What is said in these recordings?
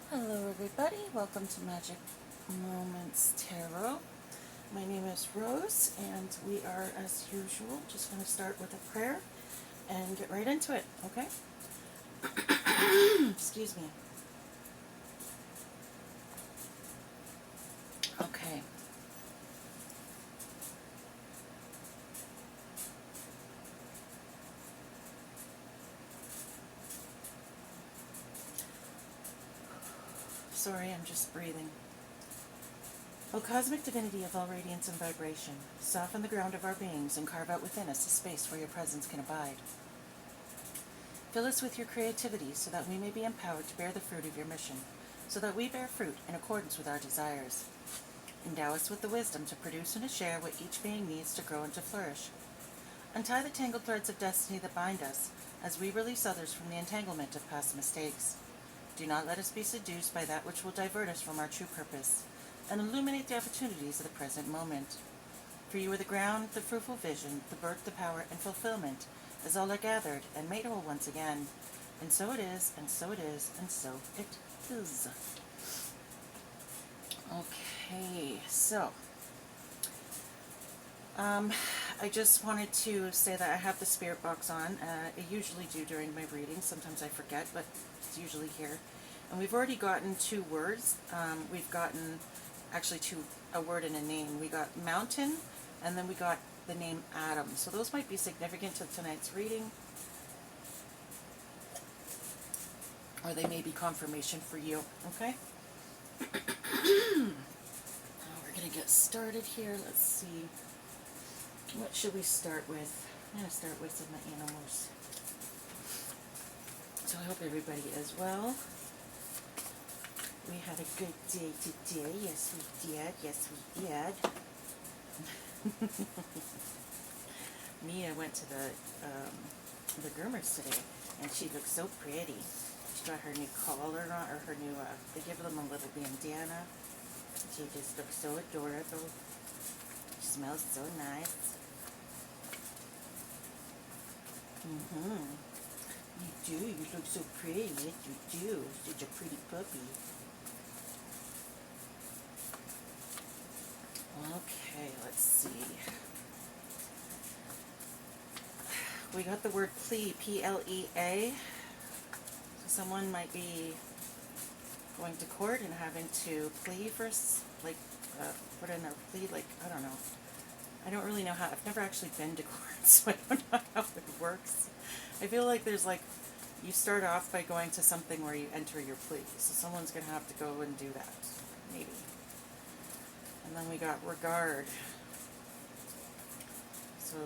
Hello everybody, welcome to Magic Moments Tarot. My name is Rose and we are, as usual, just going to start with a prayer and get right into it, okay? Excuse me. Okay. Sorry, I'm just breathing. O cosmic divinity of all radiance and vibration, soften the ground of our beings and carve out within us a space where your presence can abide. Fill us with your creativity so that we may be empowered to bear the fruit of your mission, so that we bear fruit in accordance with our desires. Endow us with the wisdom to produce and to share what each being needs to grow and to flourish. Untie the tangled threads of destiny that bind us, as we release others from the entanglement of past mistakes. Do not let us be seduced by that which will divert us from our true purpose, and illuminate the opportunities of the present moment. For you are the ground, the fruitful vision, the birth, the power, and fulfillment, as all are gathered and made whole once again. And so it is, and so it is, and so it is. Okay, so I just wanted to say that I have the spirit box on. I usually do during my readings. Sometimes I forget, but it's usually here. And we've already gotten 2 words. We've gotten actually a word and a name. We got mountain, and then we got the name Adam. So those might be significant to tonight's reading, or they may be confirmation for you. Okay. Now we're gonna get started here. Let's see. What should we start with? I'm going to start with some of my animals. So I hope everybody is well. We had a good day today. Yes, we did. Yes, we did. Mia went to the groomers today, and she looked so pretty. She got her new collar on, or her new, they give them a little bandana. She just looks so adorable. She smells so nice. You do. You look so pretty. Yes, you do. Such a pretty puppy. Okay, let's see. We got the word plea, P-L-E-A. So someone might be going to court and having to plea for, like, put in their plea, like, I don't know. I don't really know how. I've never actually been to court, so I don't know how it works. I feel like there's like, you start off by going to something where you enter your plea. So someone's going to have to go and do that, maybe. And then we got regard. So,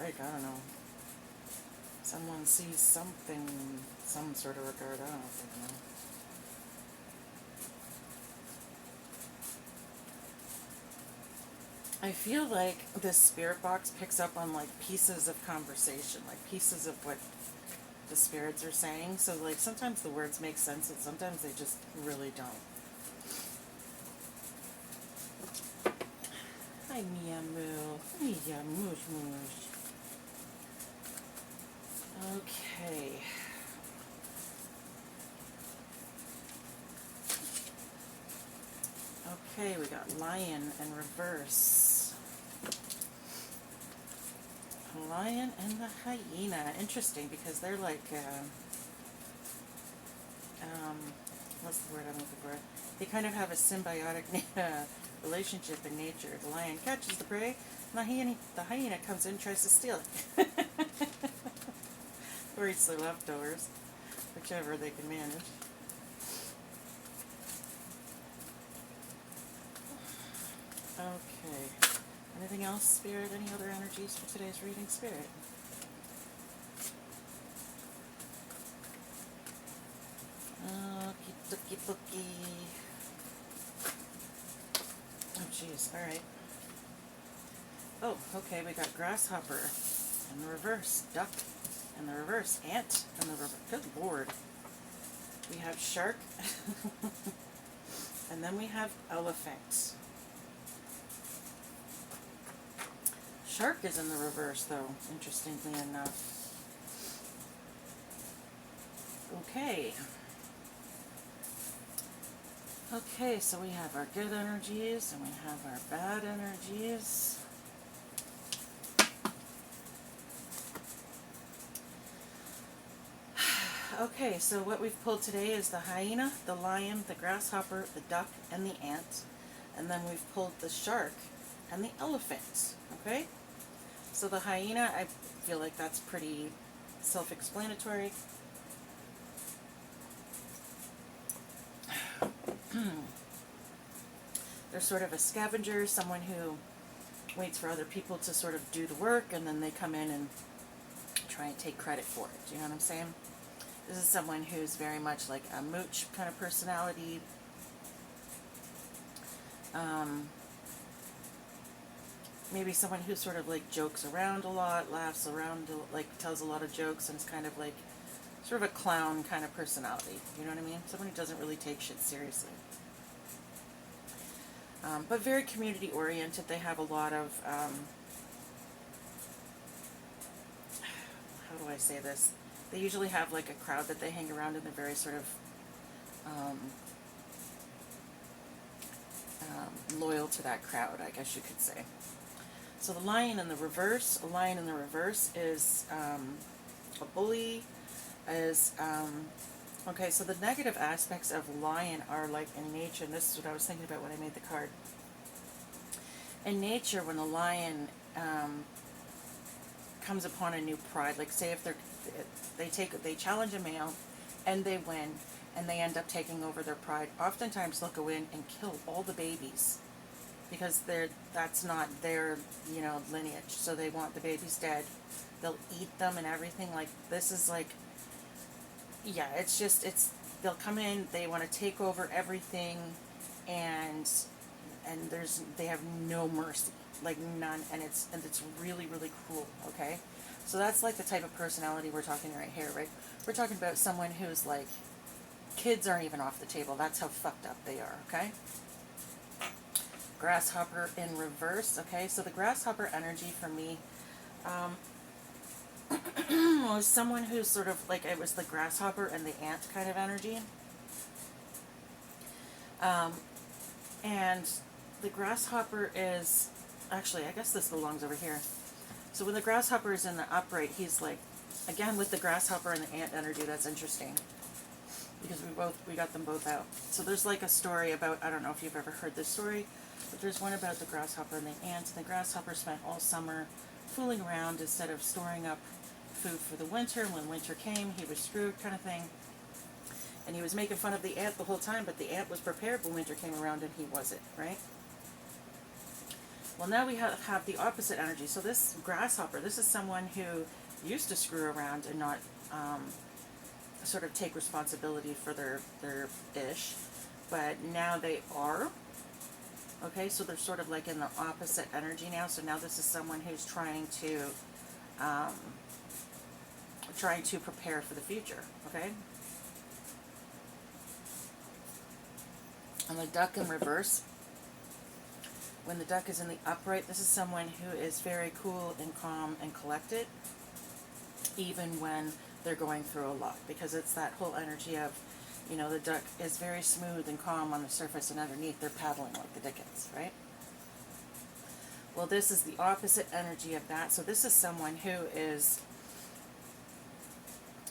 right, I don't know. Someone sees something, some sort of regard. I don't know. I feel like this spirit box picks up on like pieces of conversation, like pieces of what the spirits are saying. So like sometimes the words make sense and sometimes they just really don't. Hi, Mia Moo. Mia Moosh Moosh. Okay. Okay, we got lion and reverse. A lion and the hyena. Interesting, because they're like, what's the word I'm looking for? They kind of have a symbiotic relationship in nature. The lion catches the prey, and the hyena comes in and tries to steal it. Or eats their leftovers, whichever they can manage. Okay. Anything else, Spirit? Any other energies for today's reading, Spirit? Okie dokie. Oh, jeez. All right. Oh, okay. We got grasshopper in the reverse, duck in the reverse, ant in the reverse. Good Lord. We have shark, and then we have elephant. Shark is in the reverse, though, interestingly enough. Okay. Okay, so we have our good energies and we have our bad energies. Okay, so what we've pulled today is the hyena, the lion, the grasshopper, the duck, and the ant. And then we've pulled the shark and the elephant. Okay? So the hyena, I feel like that's pretty self-explanatory. They're sort of a scavenger, someone who waits for other people to sort of do the work, and then they come in and try and take credit for it. Do you know what I'm saying? This is someone who's very much like a mooch kind of personality. Maybe someone who sort of like jokes around a lot, laughs around, like tells a lot of jokes, and is kind of like sort of a clown kind of personality. You know what I mean? Someone who doesn't really take shit seriously. But very community oriented. They have a lot of, how do I say this? They usually have like a crowd that they hang around, and they're very sort of loyal to that crowd, I guess you could say. So the lion in the reverse, a lion in the reverse is a bully, is, okay, so the negative aspects of lion are like in nature, and this is what I was thinking about when I made the card. In nature, when a lion comes upon a new pride, like say if they challenge a male and they win and they end up taking over their pride, oftentimes they'll go in and kill all the babies because that's not their, you know, lineage. So they want the babies dead. They'll eat them and everything. Like this is like, yeah, they'll come in, they want to take over everything, and they have no mercy, like none, and it's really, really cruel. Okay, so that's like the type of personality we're talking right here, right? We're talking about someone who's like, kids aren't even off the table. That's how fucked up they are. Okay. Grasshopper in reverse. Okay, so the grasshopper energy for me was someone who's sort of like, it was the grasshopper and the ant kind of energy. And the grasshopper is, actually, I guess this belongs over here. So when the grasshopper is in the upright, he's like, again with the grasshopper and the ant energy, that's interesting. Because we got them both out. So there's like a story about, I don't know if you've ever heard this story, but there's one about the grasshopper and the ant. And the grasshopper spent all summer fooling around instead of storing up food for the winter. When winter came, he was screwed, kind of thing. And he was making fun of the ant the whole time, but the ant was prepared when winter came around and he wasn't, right? Well, now we have the opposite energy. So this grasshopper, this is someone who used to screw around and not sort of take responsibility for their ish, but now they are. Okay, so they're sort of like in the opposite energy now. So now this is someone who's trying to prepare for the future. Okay. And the duck in reverse. When the duck is in the upright, this is someone who is very cool and calm and collected, even when they're going through a lot, because it's that whole energy of, you know, the duck is very smooth and calm on the surface, and underneath they're paddling like the Dickens, right? Well, this is the opposite energy of that. So this is someone who is,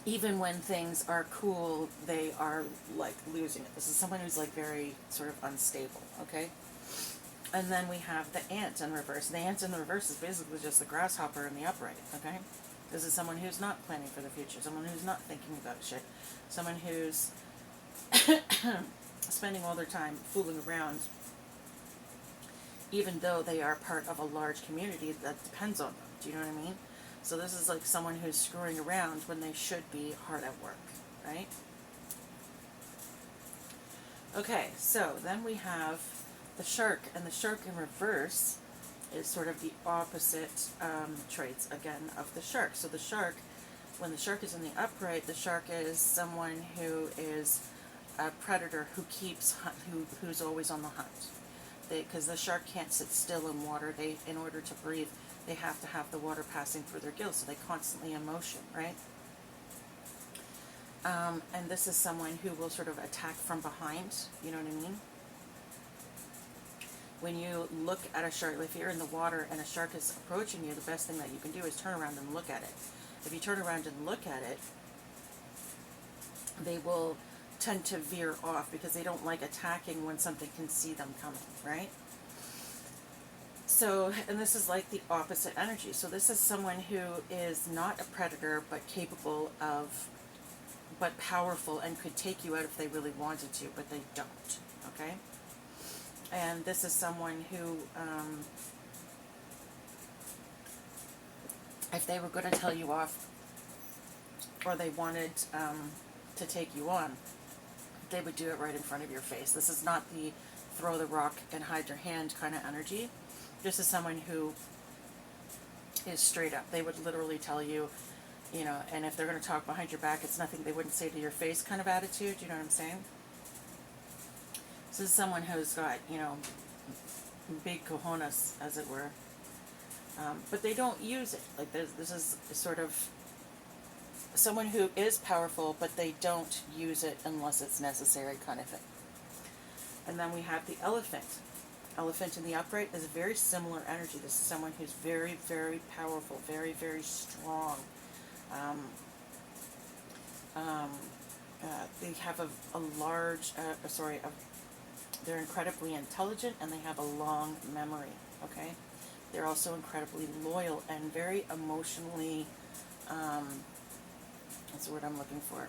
even when things are cool, they are like losing it. This is someone who's like very sort of unstable, okay? And then we have the ant in reverse. The ant in the reverse is basically just the grasshopper in the upright, okay? This is someone who's not planning for the future, someone who's not thinking about shit, someone who's spending all their time fooling around, even though they are part of a large community that depends on them. Do you know what I mean? So this is like someone who's screwing around when they should be hard at work, right? Okay, so then we have the shark, and the shark in reverse is sort of the opposite traits, again, of the shark. So the shark, when the shark is in the upright, the shark is someone who is a predator who who's always on the hunt. Because the shark can't sit still in water. In order to breathe, they have to have the water passing through their gills, so they constantly in motion, right? And this is someone who will sort of attack from behind, you know what I mean? When you look at a shark, if you're in the water and a shark is approaching you, the best thing that you can do is turn around and look at it. If you turn around and look at it, they will tend to veer off because they don't like attacking when something can see them coming, right? So, and this is like the opposite energy. So this is someone who is not a predator, but capable of, but powerful and could take you out if they really wanted to, but they don't, okay? And this is someone who, if they were going to tell you off, or they wanted to take you on, they would do it right in front of your face. This is not the throw the rock and hide your hand kind of energy. This is someone who is straight up. They would literally tell you, you know, and if they're going to talk behind your back, it's nothing they wouldn't say to your face kind of attitude. You know what I'm saying? This is someone who's got, you know, big cojones, as it were. But they don't use it. Like, this is sort of someone who is powerful, but they don't use it unless it's necessary kind of thing. And then we have the elephant. Elephant in the upright is a very similar energy. This is someone who's very, very powerful, very, very strong. They have a large, they're incredibly intelligent, and they have a long memory, okay? They're also incredibly loyal and very emotionally, what's the word I'm looking for?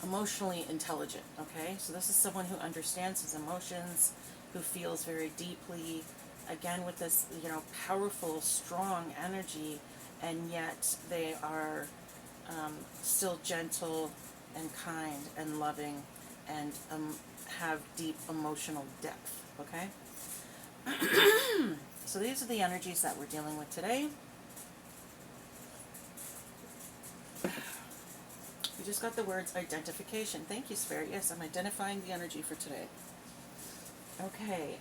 Emotionally intelligent, okay? So this is someone who understands his emotions, who feels very deeply, again with this, you know, powerful, strong energy, and yet they are still gentle and kind and loving and have deep emotional depth, okay? So these are the energies that we're dealing with today. We just got the words identification. Thank you, Spirit. Yes, I'm identifying the energy for today. Okay,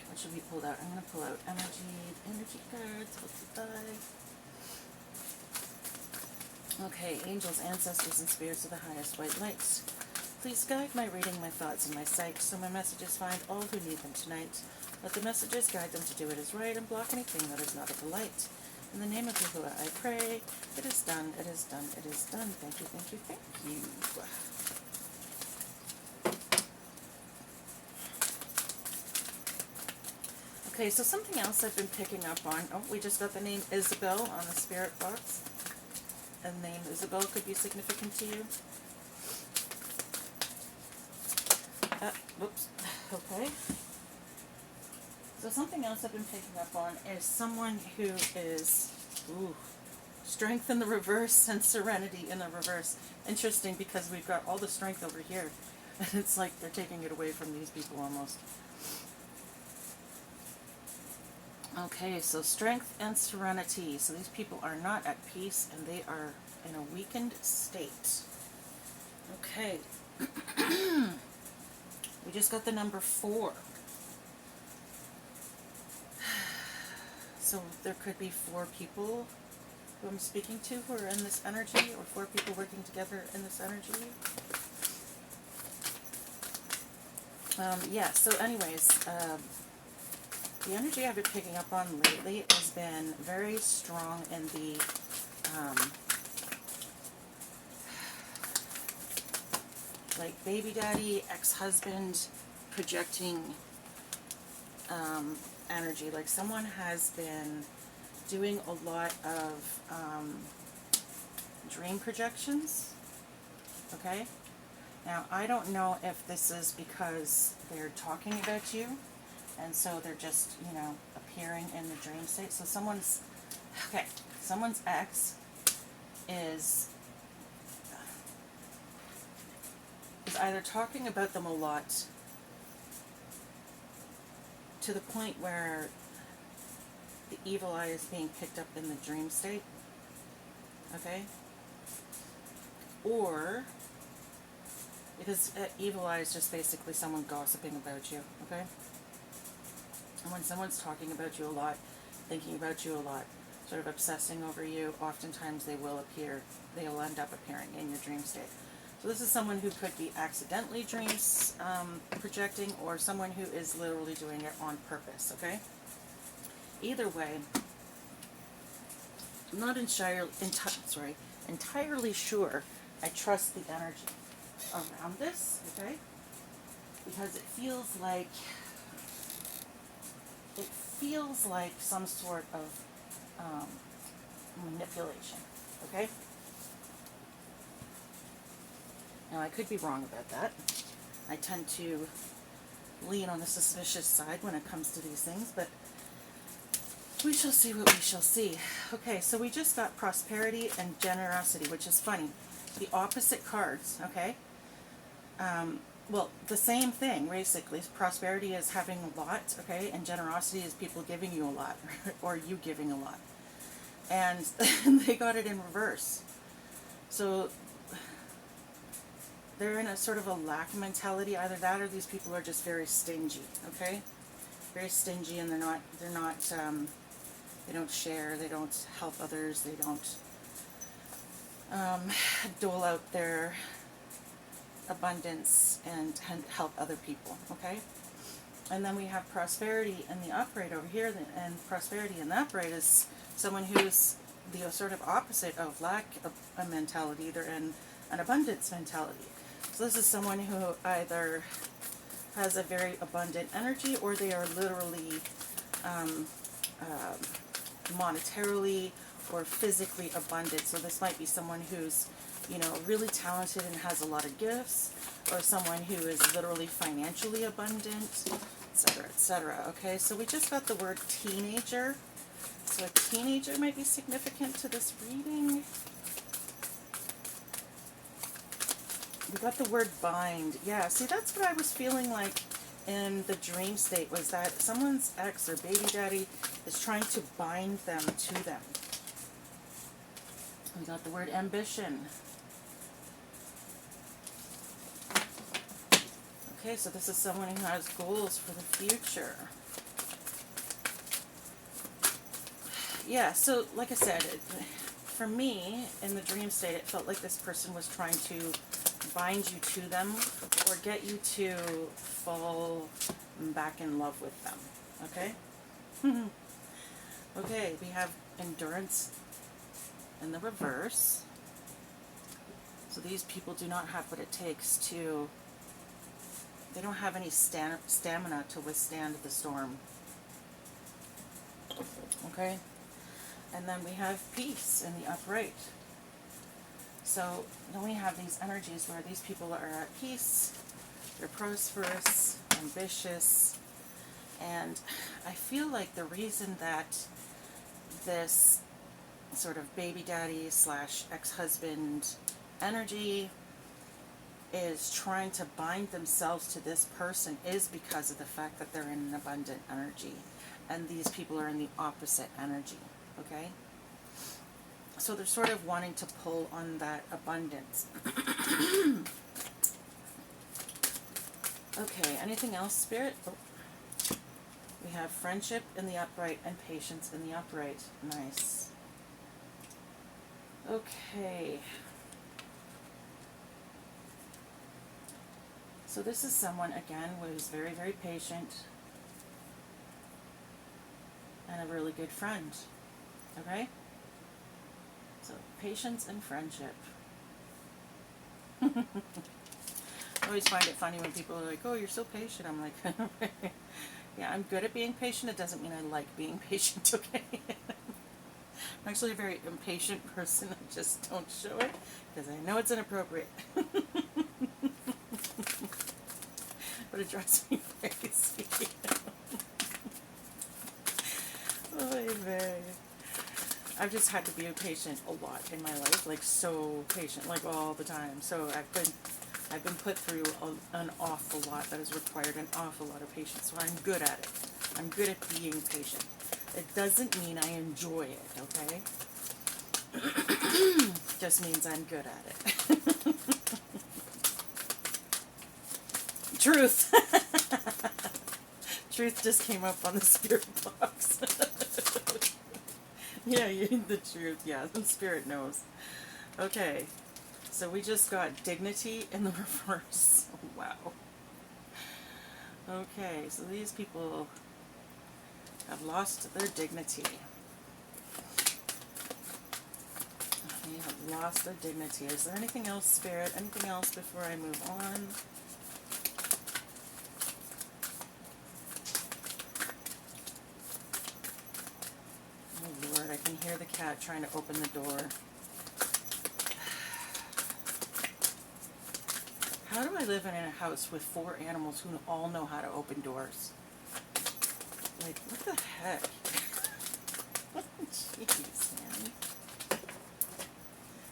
what should we pull out? I'm going to pull out energy cards. What's the die? Okay, angels, ancestors, and spirits of the highest white lights. Please guide my reading, my thoughts, and my sight, so my messages find all who need them tonight. Let the messages guide them to do what is right and block anything that is not of the light. In the name of Yahuwah, I pray. It is done, it is done, it is done. Thank you, thank you, thank you. Okay, so something else I've been picking up on. Oh, we just got the name Isabel on the spirit box. And the name Isabel could be significant to you. Whoops. Okay. So something else I've been picking up on is someone who is, strength in the reverse and serenity in the reverse. Interesting, because we've got all the strength over here. And it's like they're taking it away from these people almost. Okay, so strength and serenity. So these people are not at peace, and they are in a weakened state. Okay. We just got the number 4. So there could be 4 people who I'm speaking to who are in this energy, or 4 people working together in this energy. Yeah, so anyways, the energy I've been picking up on lately has been very strong in the like baby daddy, ex-husband projecting energy. Like someone has been doing a lot of dream projections, okay? Now, I don't know if this is because they're talking about you, and so they're just, you know, appearing in the dream state. So someone's ex is either talking about them a lot to the point where the evil eye is being picked up in the dream state, okay? Or, because evil eye is just basically someone gossiping about you, okay? And when someone's talking about you a lot, thinking about you a lot, sort of obsessing over you, oftentimes they'll end up appearing in your dream state. So this is someone who could be accidentally dreams projecting, or someone who is literally doing it on purpose, okay? Either way, I'm not entirely sure I trust the energy around this, okay? Because it feels like some sort of manipulation, okay? Now, I could be wrong about that. I tend to lean on the suspicious side when it comes to these things, but we shall see what we shall see. Okay, so we just got prosperity and generosity, which is funny. The opposite cards, okay? Well, the same thing, basically. Prosperity is having a lot, okay? And generosity is people giving you a lot, or you giving a lot. And they got it in reverse. So they're in a sort of a lack mentality. Either that or these people are just very stingy, okay? Very stingy, and they don't share, they don't help others, they don't dole out their abundance and help other people, okay? And then we have prosperity in the upright over here, and prosperity in the upright is someone who's the sort of opposite of lack of a mentality. They're in an abundance mentality. So this is someone who either has a very abundant energy, or they are literally monetarily or physically abundant. So this might be someone who's, really talented and has a lot of gifts, or someone who is literally financially abundant, etc., etc. Okay, so we just got the word teenager. So a teenager might be significant to this reading. We got the word bind. Yeah, see, that's what I was feeling like in the dream state, was that someone's ex or baby daddy is trying to bind them to them. We got the word ambition. Okay, so this is someone who has goals for the future. Yeah, so like I said, for me, in the dream state, it felt like this person was trying to bind you to them, or get you to fall back in love with them, okay? Okay, we have endurance in the reverse. So these people do not have what it takes to, they don't have any stamina to withstand the storm, okay? And then we have peace in the upright. So then we have these energies where these people are at peace, they're prosperous, ambitious, and I feel like the reason that this sort of baby daddy / ex-husband energy is trying to bind themselves to this person is because of the fact that they're in an abundant energy, and these people are in the opposite energy, okay? So they're sort of wanting to pull on that abundance. Okay, anything else, Spirit? Oh. We have friendship in the upright and patience in the upright. Nice. Okay. So this is someone, again, who is very, very patient and a really good friend. Okay? So, patience and friendship. I always find it funny when people are like, oh, you're so patient. I'm like, yeah, I'm good at being patient. It doesn't mean I like being patient, okay? I'm actually a very impatient person. I just don't show it because I know it's inappropriate. But it drives me crazy. Oy vey. I've just had to be patient a lot in my life, like so patient, like all the time. So I've been put through an awful lot that has required an awful lot of patience. So I'm good at it. I'm good at being patient. It doesn't mean I enjoy it, okay? Just means I'm good at it. Truth. Truth just came up on the spirit box. Yeah, the truth. Yeah, the spirit knows. Okay, so we just got dignity in the reverse. Wow. Okay, so these people have lost their dignity. They have lost their dignity. Is there anything else, Spirit? Anything else before I move on? Oh Lord, I can hear the cat trying to open the door. How do I live in a house with 4 animals who all know how to open doors? Like, what the heck? Jeez, man.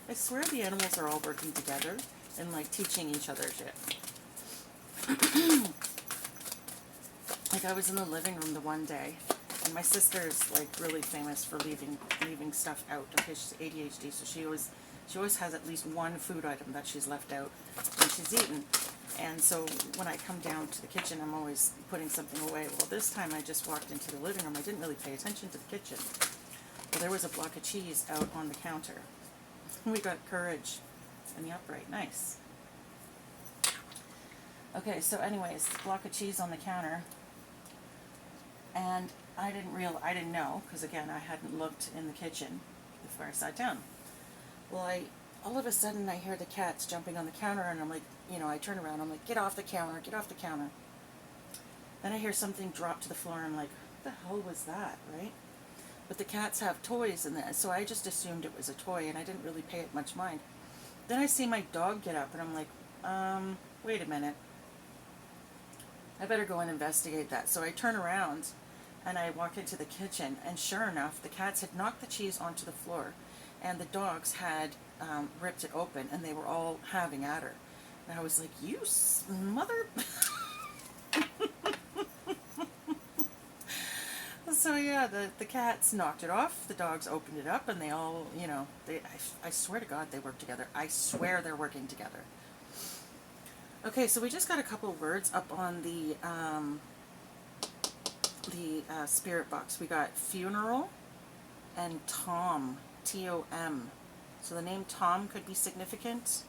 I swear the animals are all working together and, like, teaching each other shit. Like, I was in the living room the one day, and my sister's, like, really famous for leaving stuff out because she's ADHD, so she always has at least one food item that she's left out when she's eaten. And so when I come down to the kitchen, I'm always putting something away. Well, this time I just walked into the living room. I didn't really pay attention to the kitchen. Well, there was a block of cheese out on the counter. We got courage in the upright. Nice. Okay, so anyways, block of cheese on the counter. And I didn't know, because again, I hadn't looked in the kitchen before I sat down. Well, all of a sudden I hear the cats jumping on the counter, and I'm like, I turn around, I'm like, get off the counter, get off the counter. Then I hear something drop to the floor, and I'm like, what the hell was that, right? But the cats have toys in there, so I just assumed it was a toy, and I didn't really pay it much mind. Then I see my dog get up, and I'm like, wait a minute. I better go and investigate that. So I turn around, and I walk into the kitchen, and sure enough, the cats had knocked the cheese onto the floor, and the dogs had ripped it open, and they were all having at her. And I was like, you mother... So yeah, the cats knocked it off, the dogs opened it up, and they all, I swear to God they work together. I swear they're working together. Okay, so we just got a couple words up on the spirit box. We got funeral and Tom, T-O-M. So the name Tom could be significant,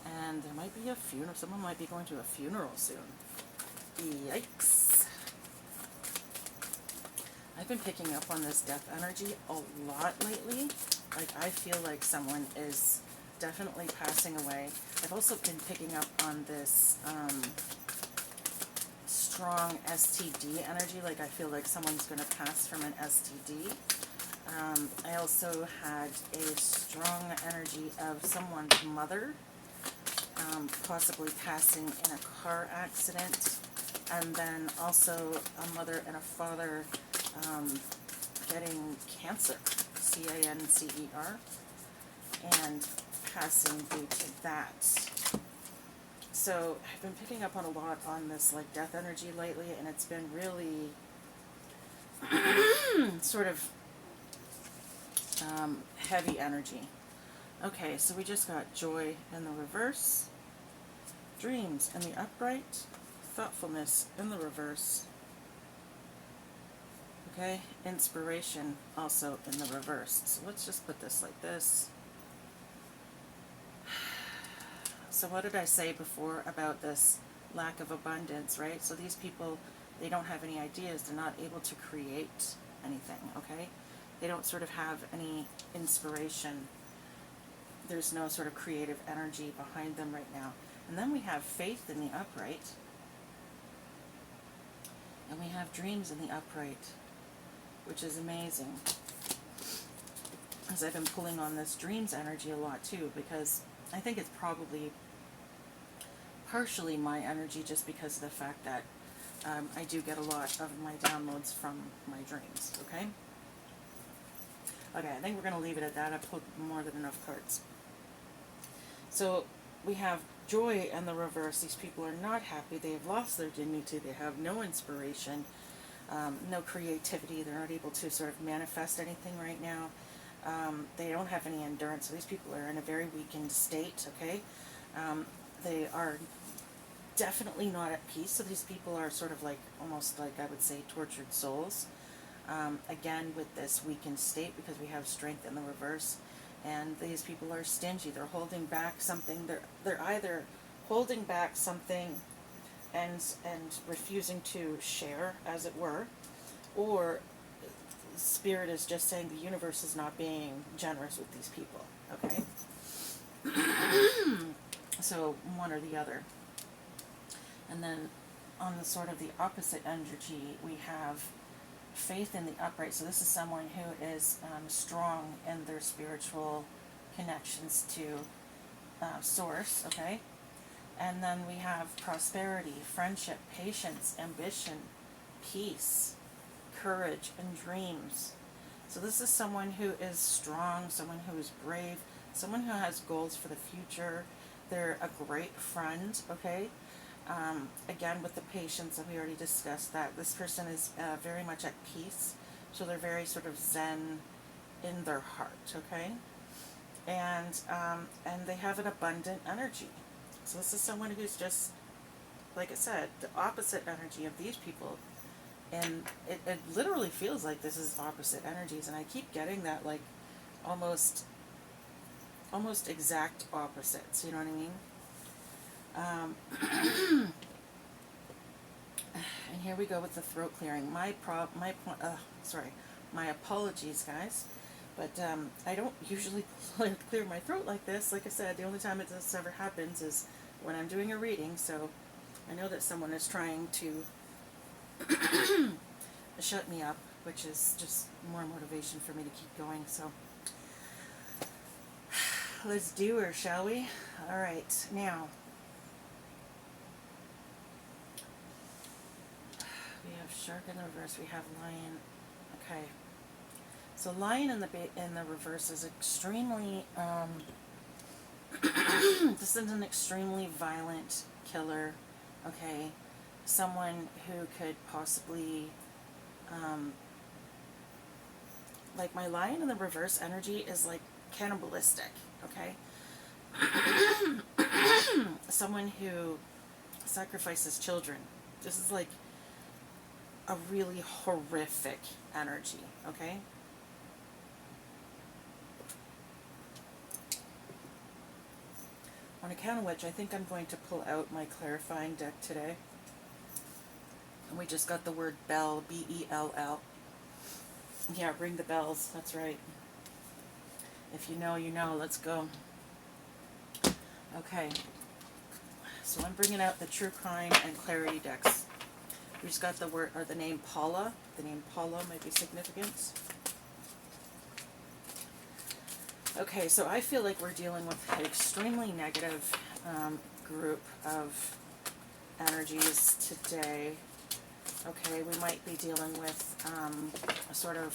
and there might be a funeral. Someone might be going to a funeral soon. Yikes. I've been picking up on this death energy a lot lately. Like, I feel like someone is definitely passing away. I've also been picking up on this strong STD energy. Like, I feel like someone's going to pass from an STD. I also had a strong energy of someone's mother possibly passing in a car accident. And then also a mother and a father getting cancer, C-A-N-C-E-R, and passing due to that. So I've been picking up on a lot on this like death energy lately, and it's been really sort of heavy energy. Okay, so we just got joy in the reverse, dreams in the upright, thoughtfulness in the reverse. Okay, inspiration also in the reverse. So let's just put this like this. So what did I say before about this lack of abundance, right? So these people, they don't have any ideas. They're not able to create anything, okay? They don't sort of have any inspiration. There's no sort of creative energy behind them right now. And then we have faith in the upright. And we have dreams in the upright, which is amazing. As I've been pulling on this dreams energy a lot too, because I think it's probably partially my energy just because of the fact that I do get a lot of my downloads from my dreams, okay? Okay, I think we're going to leave it at that. I've pulled more than enough cards. So we have joy in the reverse. These people are not happy. They have lost their dignity. They have no inspiration, no creativity. They're not able to sort of manifest anything right now. They don't have any endurance. So these people are in a very weakened state, okay? They are definitely not at peace. So these people are sort of like, almost like I would say, tortured souls. Again, with this weakened state, because we have strength in the reverse, and these people are stingy. They're holding back something. They're either holding back something and refusing to share, as it were, or Spirit is just saying the universe is not being generous with these people. Okay. So one or the other. And then on the sort of the opposite energy, we have faith in the upright. So this is someone who is strong in their spiritual connections to source. Okay. And then we have prosperity, friendship, patience, ambition, peace, courage, and dreams. So this is someone who is strong, someone who is brave, someone who has goals for the future. They're a great friend, okay? Again, with the patience that we already discussed, that this person is very much at peace. So they're very sort of zen in their heart, okay? And they have an abundant energy. So this is someone who's just, like I said, the opposite energy of these people. And it literally feels like this is opposite energies. And I keep getting that, like, almost exact opposites. You know what I mean? And here we go with the throat clearing. My apologies, guys. But I don't usually clear my throat like this. Like I said, the only time this ever happens is when I'm doing a reading. So I know that someone is trying to shut me up, which is just more motivation for me to keep going. So let's do her, shall we? All right, now we have shark in the reverse. We have lion. Okay. So lion in the reverse is extremely, this is an extremely violent killer, okay? Someone who could possibly, like my lion in the reverse energy is like cannibalistic, okay? Someone who sacrifices children. This is like a really horrific energy, okay? On account of which, I think I'm going to pull out my clarifying deck today. And we just got the word bell, B-E-L-L. Yeah, ring the bells, that's right. If you know, you know. Let's go. Okay. So I'm bringing out the True Crime and Clarity decks. We just got the word, or the name Paula. The name Paula might be significant. Okay, so I feel like we're dealing with an extremely negative group of energies today. Okay, we might be dealing with a sort of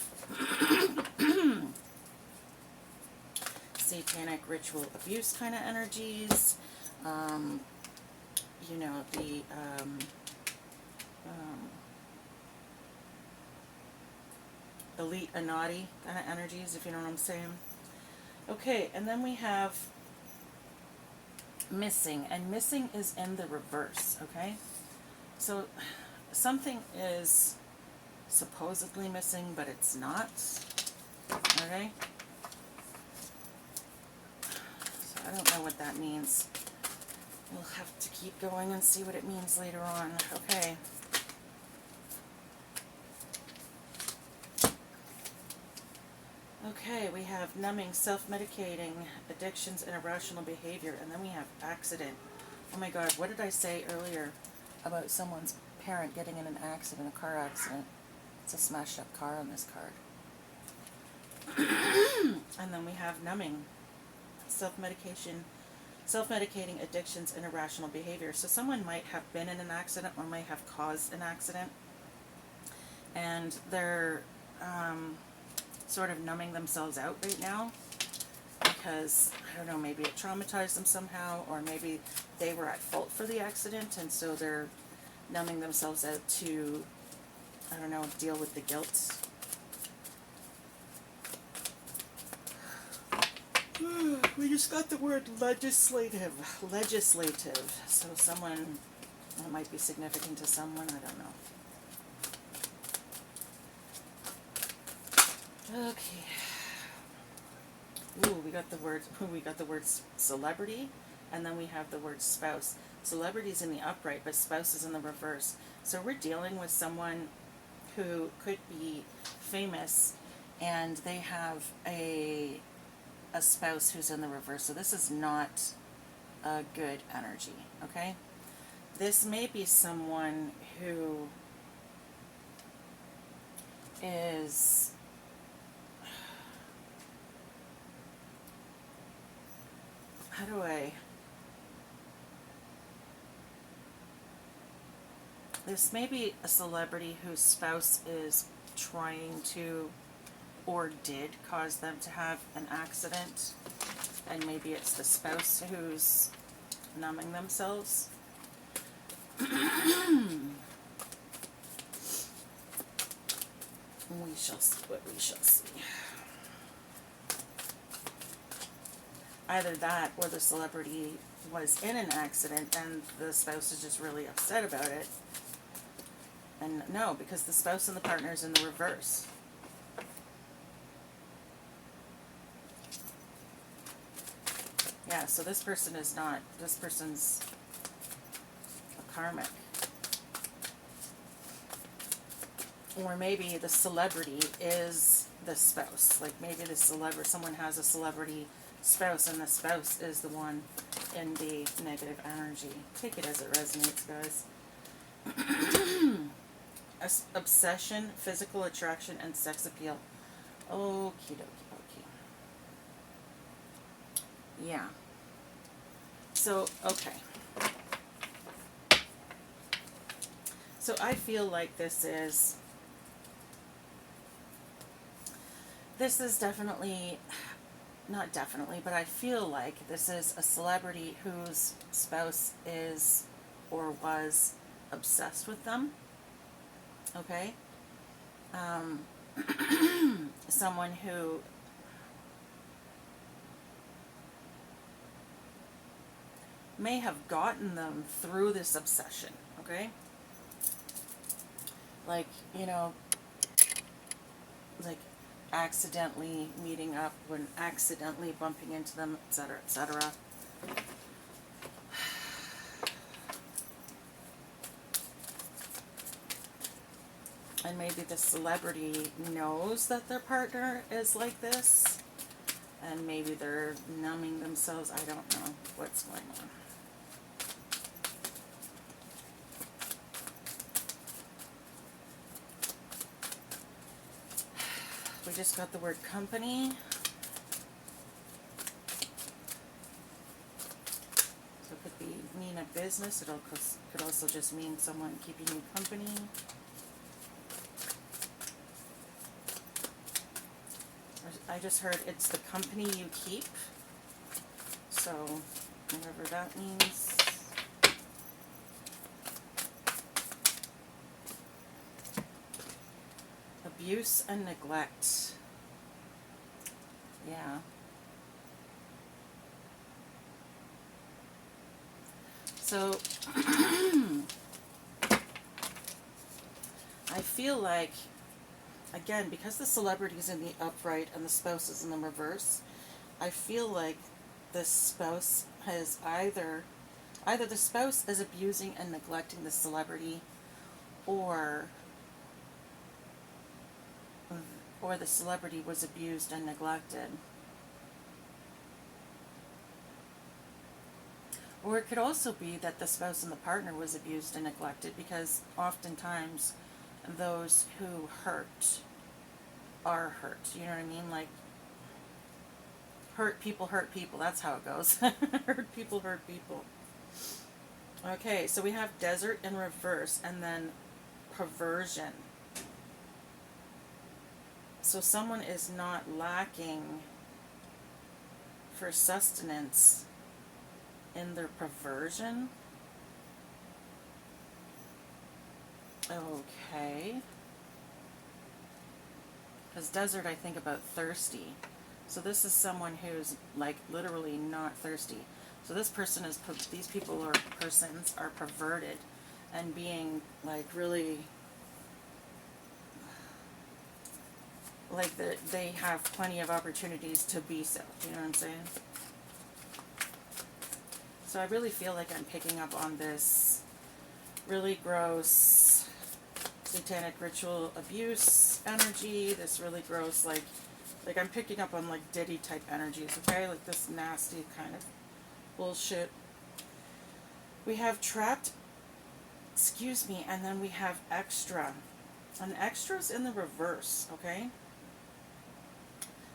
satanic ritual abuse kind of energies. You know, the elite Anati kind of energies, if you know what I'm saying. Okay, and then we have missing, and missing is in the reverse, okay? So something is supposedly missing, but it's not, okay? So I don't know what that means. We'll have to keep going and see what it means later on, okay? Okay, we have numbing, self-medicating, addictions, and irrational behavior, and then we have accident. Oh my god, what did I say earlier about someone's parent getting in an accident, a car accident? It's a smashed up car on this card. And then we have numbing, self-medication, self-medicating, addictions, and irrational behavior. So someone might have been in an accident or might have caused an accident, and they're sort of numbing themselves out right now because, I don't know, maybe it traumatized them somehow, or maybe they were at fault for the accident, and so they're numbing themselves out to, I don't know, deal with the guilt. We just got the word legislative. Legislative. So someone, that might be significant to someone, I don't know. Okay. Ooh, we got the word celebrity, and then we have the word spouse. Celebrity's in the upright, but spouse is in the reverse. So we're dealing with someone who could be famous, and they have a spouse who's in the reverse. So this is not a good energy, okay? This may be someone who is this may be a celebrity whose spouse is trying to or did cause them to have an accident, and maybe it's the spouse who's numbing themselves. We shall see what we shall see. Either that or the celebrity was in an accident and the spouse is just really upset about it. And no, because the spouse and the partner is in the reverse. Yeah, so this person's a karmic. Or maybe the celebrity is the spouse. Like maybe someone has a celebrity spouse and the spouse is the one in the negative energy. Take it as it resonates, guys. Obsession, physical attraction, and sex appeal. Okie dokie dokie. Yeah. So, okay. So I feel like this is definitely, not definitely, but I feel like this is a celebrity whose spouse is or was obsessed with them. Okay? Someone who may have gotten them through this obsession. Okay? Like, like accidentally meeting up, when accidentally bumping into them, etc., etc. And maybe the celebrity knows that their partner is like this, and maybe they're numbing themselves. I don't know what's going on. We just got the word company. So it could mean a business. It could also just mean someone keeping you company. I just heard it's the company you keep. So whatever that means. Abuse and neglect. Yeah. So I feel like, again, because the celebrity's in the upright and the spouse is in the reverse, I feel like the spouse has either the spouse is abusing and neglecting the celebrity, or the celebrity was abused and neglected. Or it could also be that the spouse and the partner was abused and neglected, because oftentimes those who hurt are hurt. You know what I mean? Like, hurt people, that's how it goes. Hurt people, hurt people. Okay, so we have desert in reverse, and then perversion. So someone is not lacking for sustenance in their perversion. Okay. Because desert, I think about thirsty. So this is someone who's like literally not thirsty. So this person is, these people or persons are perverted and being like really like they have plenty of opportunities to be so. You know what I'm saying? So I really feel like I'm picking up on this really gross satanic ritual abuse energy, this really gross, like I'm picking up on like Diddy type energies, okay? Like this nasty kind of bullshit. We have trapped, excuse me, and then we have extra. And extra's in the reverse, okay?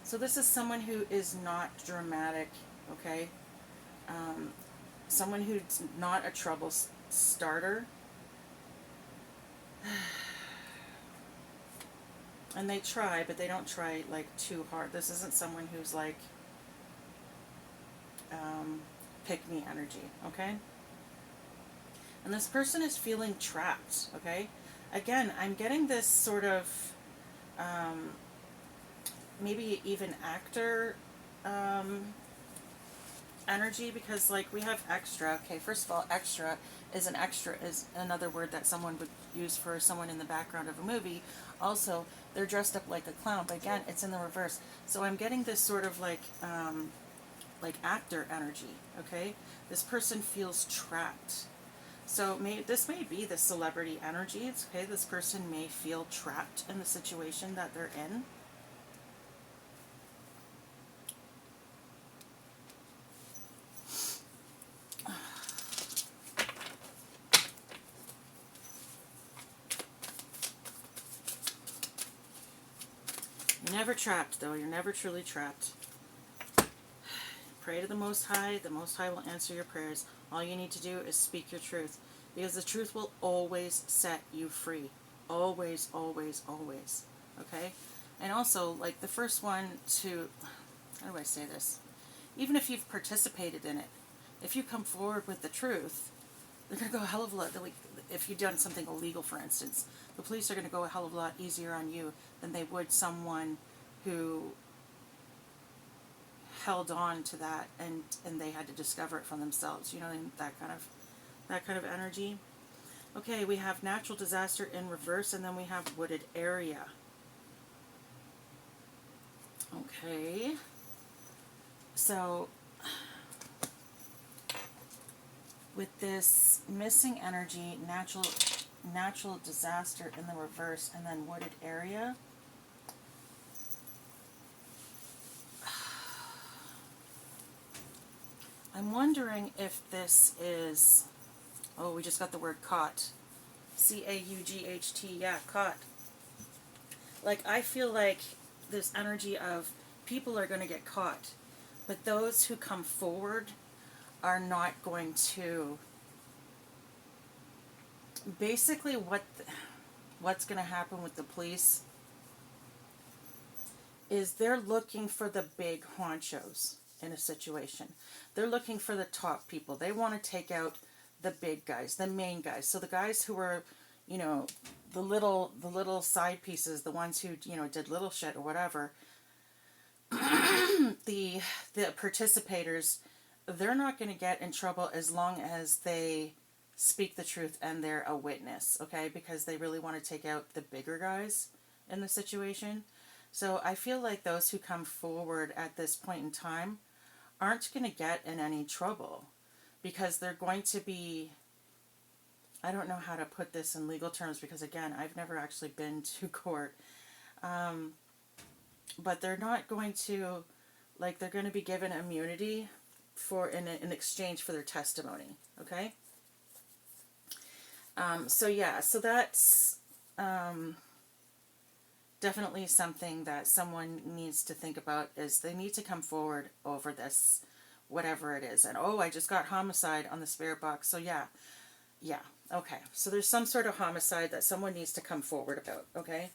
So this is someone who is not dramatic, okay? Someone who's not a trouble starter. And they try, but they don't try like too hard. This isn't someone who's like pick me energy, okay? And this person is feeling trapped, okay? Again, I'm getting this sort of maybe even actor energy, because like we have extra. Okay, first of all, extra is another word that someone would use for someone in the background of a movie. Also, they're dressed up like a clown, but again, it's in the reverse. So I'm getting this sort of like actor energy, okay? This person feels trapped. So this may be the celebrity energy, okay? This person may feel trapped in the situation that they're in. You're never trapped, though. You're never truly trapped. Pray to the Most High. The Most High will answer your prayers. All you need to do is speak your truth, because the truth will always set you free. Always, always, always. Okay? And also, like the first one to, how do I say this? Even if you've participated in it, if you come forward with the truth, they're going to go a hell of a lot. If you've done something illegal, for instance, the police are going to go a hell of a lot easier on you than they would someone who held on to that and they had to discover it for themselves. You know, that kind of energy. Okay, we have natural disaster in reverse, and then we have wooded area. Okay, so with this missing energy, natural disaster in the reverse, and then wooded area. I'm wondering if this is, oh, we just got the word caught. C-A-U-G-H-T, yeah, caught. Like, I feel like this energy of people are going to get caught, but those who come forward are not going to. Basically, what's going to happen with the police is they're looking for the big honchos in a situation. They're looking for the top people. They want to take out the big guys, the main guys. So the guys who are, you know, the little side pieces, the ones who, you know, did little shit or whatever, the participators, they're not going to get in trouble as long as they speak the truth and they're a witness, okay? Because they really want to take out the bigger guys in the situation. So I feel like those who come forward at this point in time aren't going to get in any trouble, because they're going to be, I don't know how to put this in legal terms, because again, I've never actually been to court, but they're not going to, like, they're going to be given immunity for in exchange for their testimony, okay? So yeah, so that's definitely something that someone needs to think about, is they need to come forward over this, whatever it is. And oh, I just got homicide on the spirit box. So yeah, okay. So there's some sort of homicide that someone needs to come forward about, okay?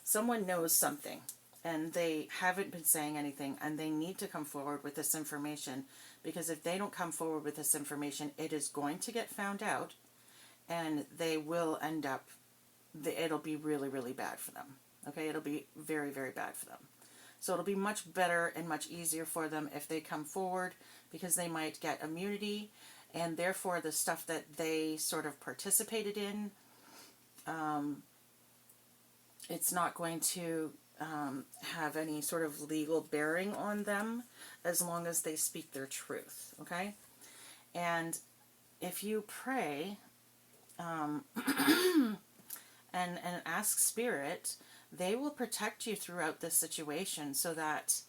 Someone knows something and they haven't been saying anything, and they need to come forward with this information, because if they don't come forward with this information, it is going to get found out, and they will end up, it'll be really, really bad for them. Okay, it'll be very, very bad for them. So it'll be much better and much easier for them if they come forward, because they might get immunity, and therefore the stuff that they sort of participated in, it's not going to have any sort of legal bearing on them as long as they speak their truth, okay? And if you pray and ask Spirit, they will protect you throughout this situation so that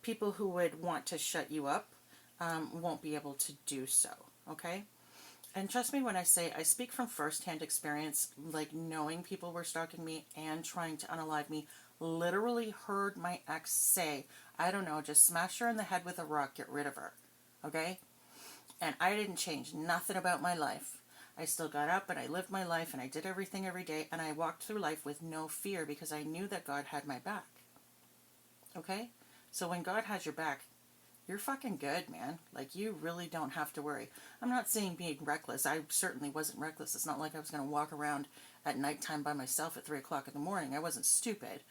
people who would want to shut you up won't be able to do so, okay? And trust me when I say I speak from first-hand experience, like knowing people were stalking me and trying to unalive me. Literally heard my ex say, I don't know, just smash her in the head with a rock, get rid of her, okay? And I didn't change nothing about my life. I still got up and I lived my life and I did everything every day and I walked through life with no fear because I knew that God had my back, okay? So when God has your back, you're fucking good, man. Like, you really don't have to worry. I'm not saying being reckless. I certainly wasn't reckless. It's not like I was going to walk around at nighttime by myself at 3 o'clock in the morning. I wasn't stupid.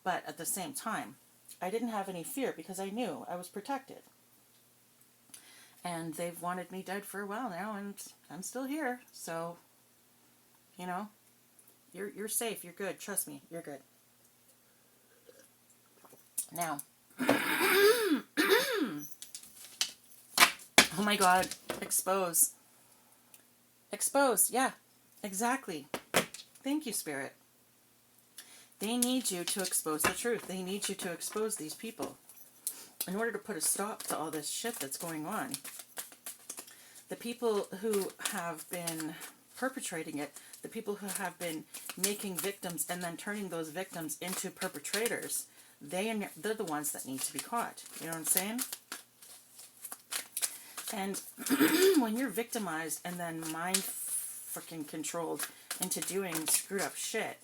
But at the same time, I didn't have any fear because I knew I was protected. And they've wanted me dead for a while now, and I'm still here. So, you know, you're safe. You're good. Trust me. You're good. Now... Oh my God, expose. Expose, yeah, exactly. Thank you, Spirit. They need you to expose the truth. They need you to expose these people in order to put a stop to all this shit that's going on. The people who have been perpetrating it, the people who have been making victims and then turning those victims into perpetrators, they're the ones that need to be caught. You know what I'm saying? And when you're victimized and then mind freaking controlled into doing screwed up shit,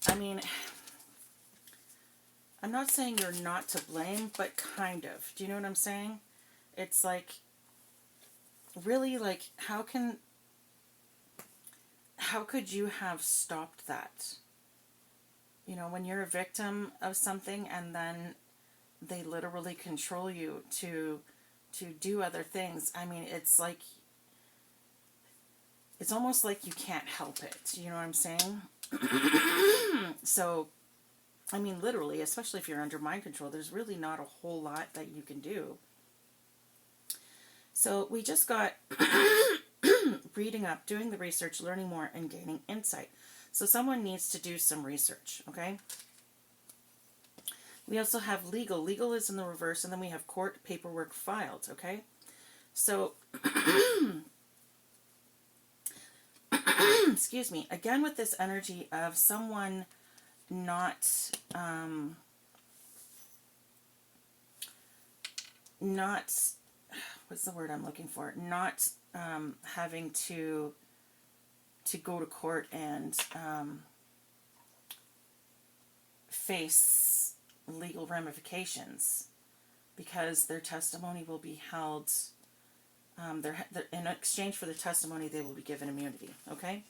I mean, I'm not saying you're not to blame, but kind of. Do you know what I'm saying? It's like, really, like, how could you have stopped that? You know, when you're a victim of something and then they literally control you to do other things. I mean, it's like, it's almost like you can't help it. You know what I'm saying? So, I mean, literally, especially if you're under mind control, there's really not a whole lot that you can do. So we just got reading up, doing the research, learning more, and gaining insight. So someone needs to do some research, okay? We also have legal. Legal is in the reverse, and then we have court paperwork filed, okay? So, excuse me, again with this energy of someone not, what's the word I'm looking for? Not having to go to court and face legal ramifications because their testimony will be held, in exchange for the testimony they will be given immunity, okay?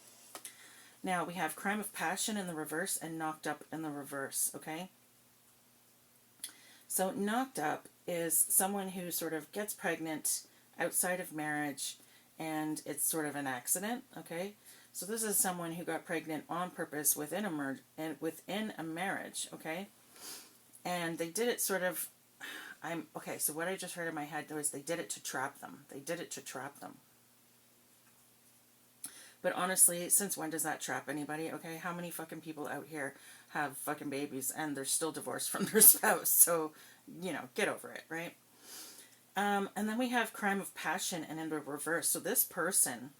Now we have crime of passion in the reverse and knocked up in the reverse, okay? So knocked up is someone who sort of gets pregnant outside of marriage and it's sort of an accident, okay? So this is someone who got pregnant on purpose within a marriage, okay? And they did it sort of, okay, so what I just heard in my head was they did it to trap them. They did it to trap them. But honestly, since when does that trap anybody, okay? How many fucking people out here have fucking babies and they're still divorced from their spouse? So, you know, get over it, right? And then we have crime of passion and in the reverse. So this person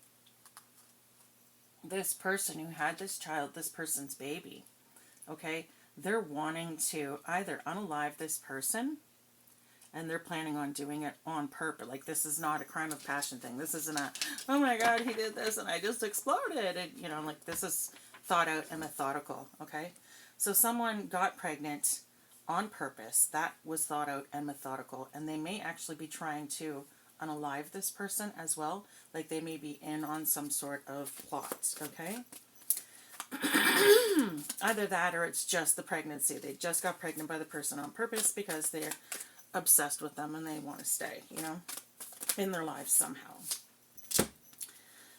who had this child, this person's baby, okay, they're wanting to either unalive this person and they're planning on doing it on purpose. Like, this is not a crime of passion thing. This isn't a, oh my God, he did this and I just exploded. And, you know, like, this is thought out and methodical, okay? So someone got pregnant on purpose. That was thought out and methodical. And they may actually be trying to unalive this person as well. Like, they may be in on some sort of plot, okay? Either that or it's just the pregnancy. They just got pregnant by the person on purpose because they're obsessed with them and they want to stay, you know, in their lives somehow.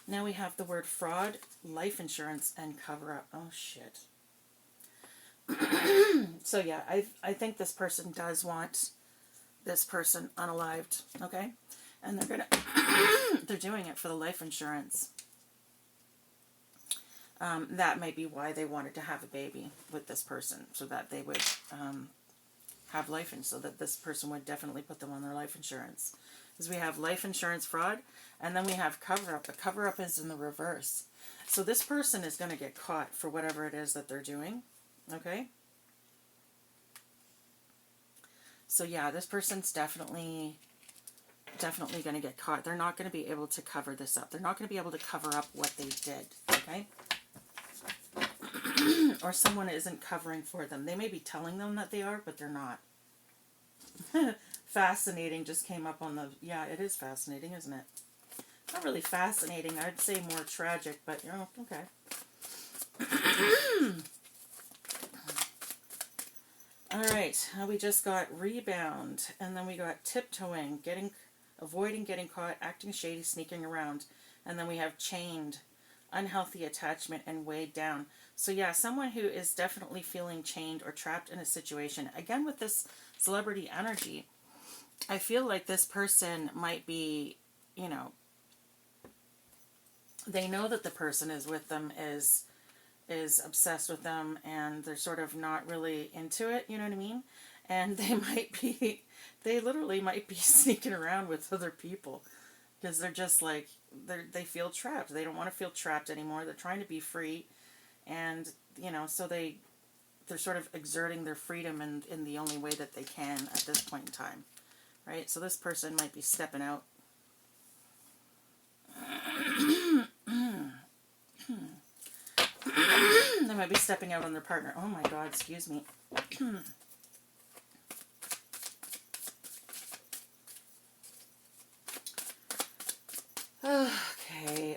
Now we have the word fraud, life insurance, and cover up. Oh, shit. So yeah, I think this person does want this person unalived, okay? And they're gonna they're doing it for the life insurance. That may be why they wanted to have a baby with this person, so that they would have life insurance, so that this person would definitely put them on their life insurance. Because we have life insurance fraud, and then we have cover-up. The cover-up is in the reverse. So this person is going to get caught for whatever it is that they're doing, okay? So yeah, this person's definitely going to get caught. They're not going to be able to cover this up. They're not going to be able to cover up what they did, okay? Or someone isn't covering for them. They may be telling them that they are, but they're not. Fascinating just came up on the... Yeah, it is fascinating, isn't it? Not really fascinating. I'd say more tragic, but, you know, okay. Alright, we just got rebound, and then we got tiptoeing, avoiding getting caught, acting shady, sneaking around, and then we have chained, unhealthy attachment, and weighed down. So yeah, someone who is definitely feeling chained or trapped in a situation. Again, with this celebrity energy, I feel like this person might be, you know, they know that the person is with them is obsessed with them, and they're sort of not really into it, you know what I mean? And they literally might be sneaking around with other people, because they're just like, they feel trapped. They don't want to feel trapped anymore. They're trying to be free, and, you know, so they're sort of exerting their freedom in the only way that they can at this point in time, right? So this person might be stepping out. They might be stepping out on their partner. Oh my God, excuse me. Okay.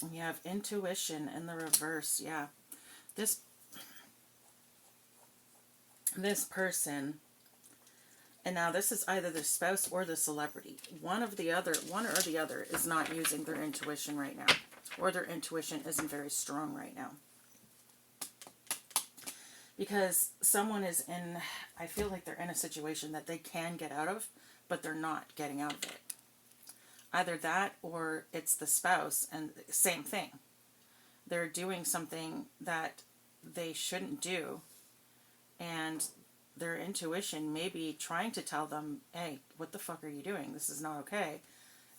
We have intuition in the reverse. Yeah. This person, and now this is either the spouse or the celebrity. One or the other is not using their intuition right now, or their intuition isn't very strong right now. Because someone is in, I feel like they're in a situation that they can get out of, but they're not getting out of it. Either that, or it's the spouse, and same thing. They're doing something that they shouldn't do, and their intuition may be trying to tell them, hey, what the fuck are you doing? This is not okay.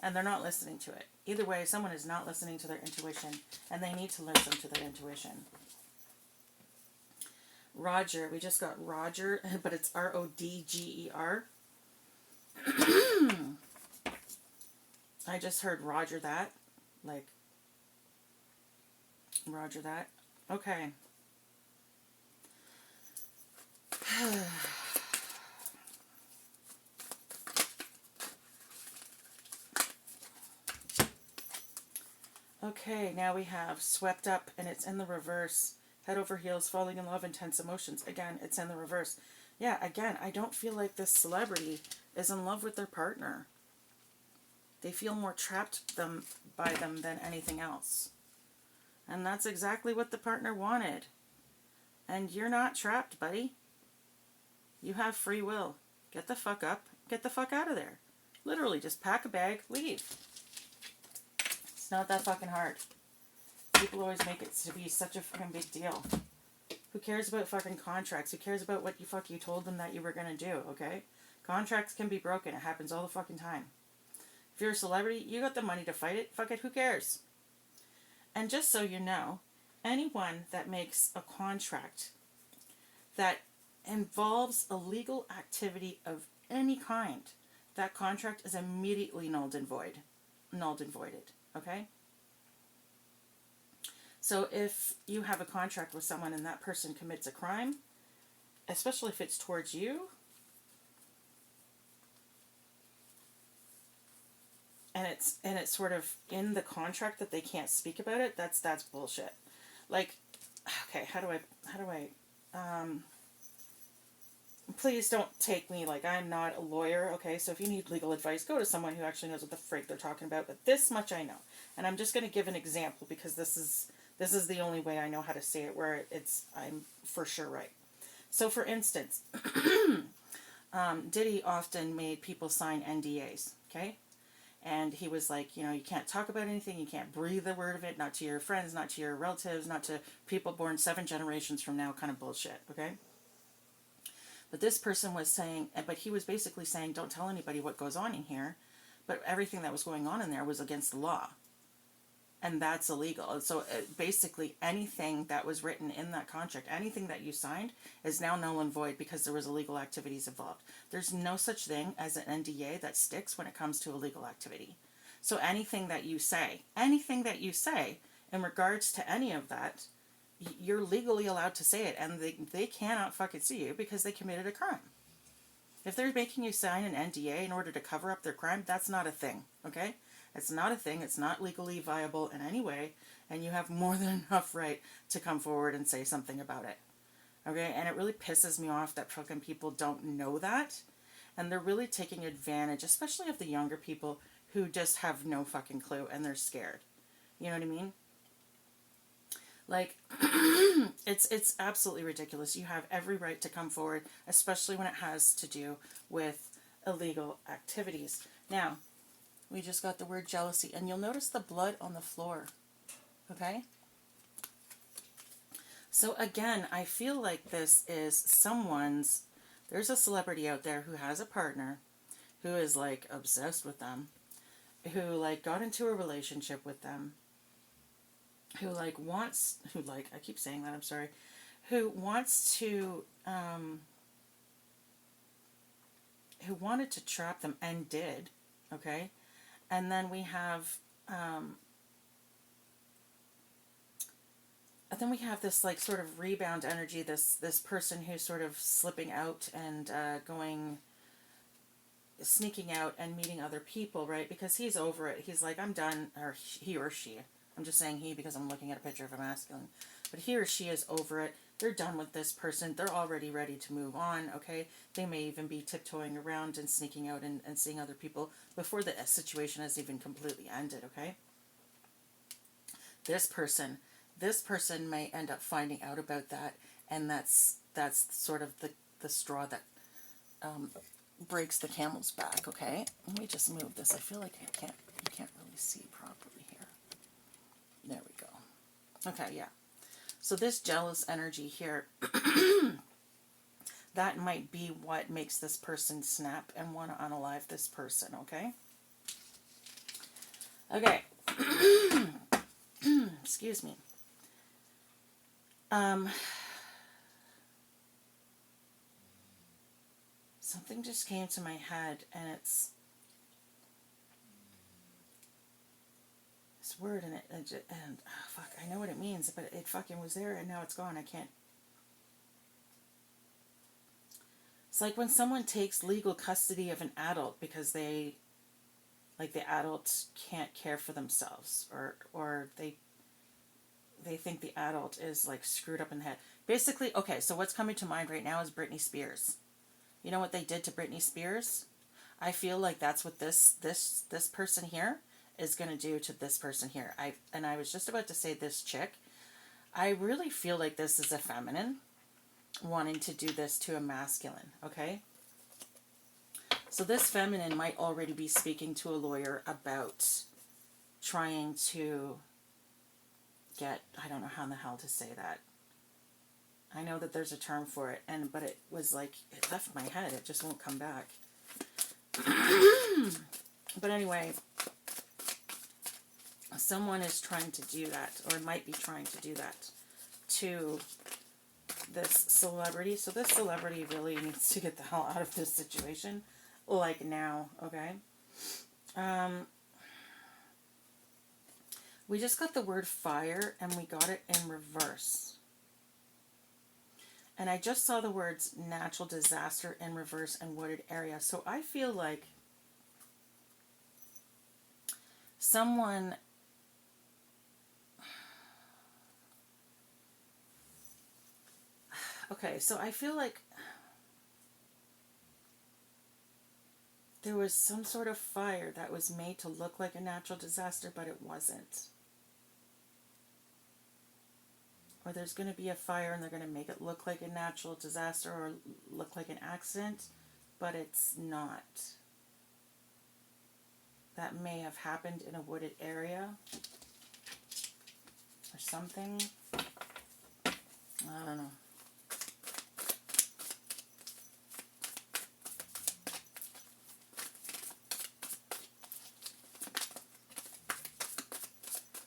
And they're not listening to it. Either way, someone is not listening to their intuition, and they need to listen to their intuition. Roger, we just got Roger, but it's R-O-D-G-E-R. I just heard Roger that. Like, Roger that. Okay. Okay, now we have swept up, and it's in the reverse. Head over heels, falling in love, intense emotions. Again, it's in the reverse. Yeah, again, I don't feel like this celebrity is in love with their partner. They feel more trapped by them than anything else. And that's exactly what the partner wanted. And you're not trapped, buddy. You have free will. Get the fuck up. Get the fuck out of there. Literally, just pack a bag, leave. It's not that fucking hard. People always make it to be such a fucking big deal. Who cares about fucking contracts? Who cares about what you told them that you were gonna do, okay? Contracts can be broken. It happens all the fucking time. If you're a celebrity, you got the money to fight it. Fuck it, who cares? And just so you know, anyone that makes a contract that involves a legal activity of any kind, that contract is immediately nulled and voided, okay? So if you have a contract with someone and that person commits a crime, especially if it's towards you, and it's sort of in the contract that they can't speak about it, that's bullshit. Like, okay, how do I please don't take me like I'm not a lawyer, okay? So if you need legal advice, go to someone who actually knows what the freak they're talking about. But this much I know. And I'm just going to give an example because this This is the only way I know how to say it where I'm for sure right. So for instance, Diddy often made people sign NDAs, okay? And he was like, you know, you can't talk about anything, you can't breathe a word of it, not to your friends, not to your relatives, not to people born 7 generations from now, kind of bullshit, okay? But this person was saying, but he was basically saying, don't tell anybody what goes on in here. But everything that was going on in there was against the law. And that's illegal. And so basically anything that was written in that contract, anything that you signed is now null and void because there was illegal activities involved. There's no such thing as an NDA that sticks when it comes to illegal activity. So anything that you say in regards to any of that, you're legally allowed to say it, and they cannot fucking sue you because they committed a crime. If they're making you sign an NDA in order to cover up their crime, that's not a thing, okay? It's not a thing. It's not legally viable in any way, and you have more than enough right to come forward and say something about it, okay? And it really pisses me off that fucking people don't know that, and they're really taking advantage, especially of the younger people who just have no fucking clue and they're scared. You know what I mean? Like, it's absolutely ridiculous. You have every right to come forward, especially when it has to do with illegal activities. Now, we just got the word jealousy, and you'll notice the blood on the floor, okay? So again, I feel like this is there's a celebrity out there who has a partner who is like obsessed with them, who like got into a relationship with them, who I keep saying that, I'm sorry, who wants to, who wanted to trap them and did, okay? And then we have, this like sort of rebound energy, this person who's sort of slipping out and sneaking out and meeting other people, right? Because he's over it. He's like, I'm done, or he or she. I'm just saying he because I'm looking at a picture of a masculine. But he or she is over it. They're done with this person. They're already ready to move on, okay? They may even be tiptoeing around and sneaking out and seeing other people before the situation has even completely ended, okay? This person may end up finding out about that, and that's sort of the straw that breaks the camel's back, okay? Let me just move this. I feel like you can't really see properly here. There we go. Okay, yeah. So this jealous energy here, that might be what makes this person snap and want to unalive this person, okay? Okay. Excuse me. Something just came to my head, and it's this word, and fuck, I know what it means, but it fucking was there, and now it's gone. I can't. It's like when someone takes legal custody of an adult because the adult can't care for themselves, or they think the adult is like screwed up in the head. Basically, okay, so what's coming to mind right now is Britney Spears. You know what they did to Britney Spears? I feel like that's what this person here is going to do to this person here. I was just about to say this chick. I really feel like this is a feminine wanting to do this to a masculine, okay? So this feminine might already be speaking to a lawyer about trying to get, I don't know how in the hell to say that. I know that there's a term for it, but it was like, it left my head. It just won't come back. But anyway, someone is trying to do that, or might be trying to do that to this celebrity. So this celebrity really needs to get the hell out of this situation, like now, okay? We just got the word fire, and we got it in reverse. And I just saw the words natural disaster in reverse and wooded area. So I feel like someone... Okay, so I feel like there was some sort of fire that was made to look like a natural disaster, but it wasn't. or there's going to be a fire and they're going to make it look like a natural disaster or look like an accident, but it's not. That may have happened in a wooded area or something. I don't know.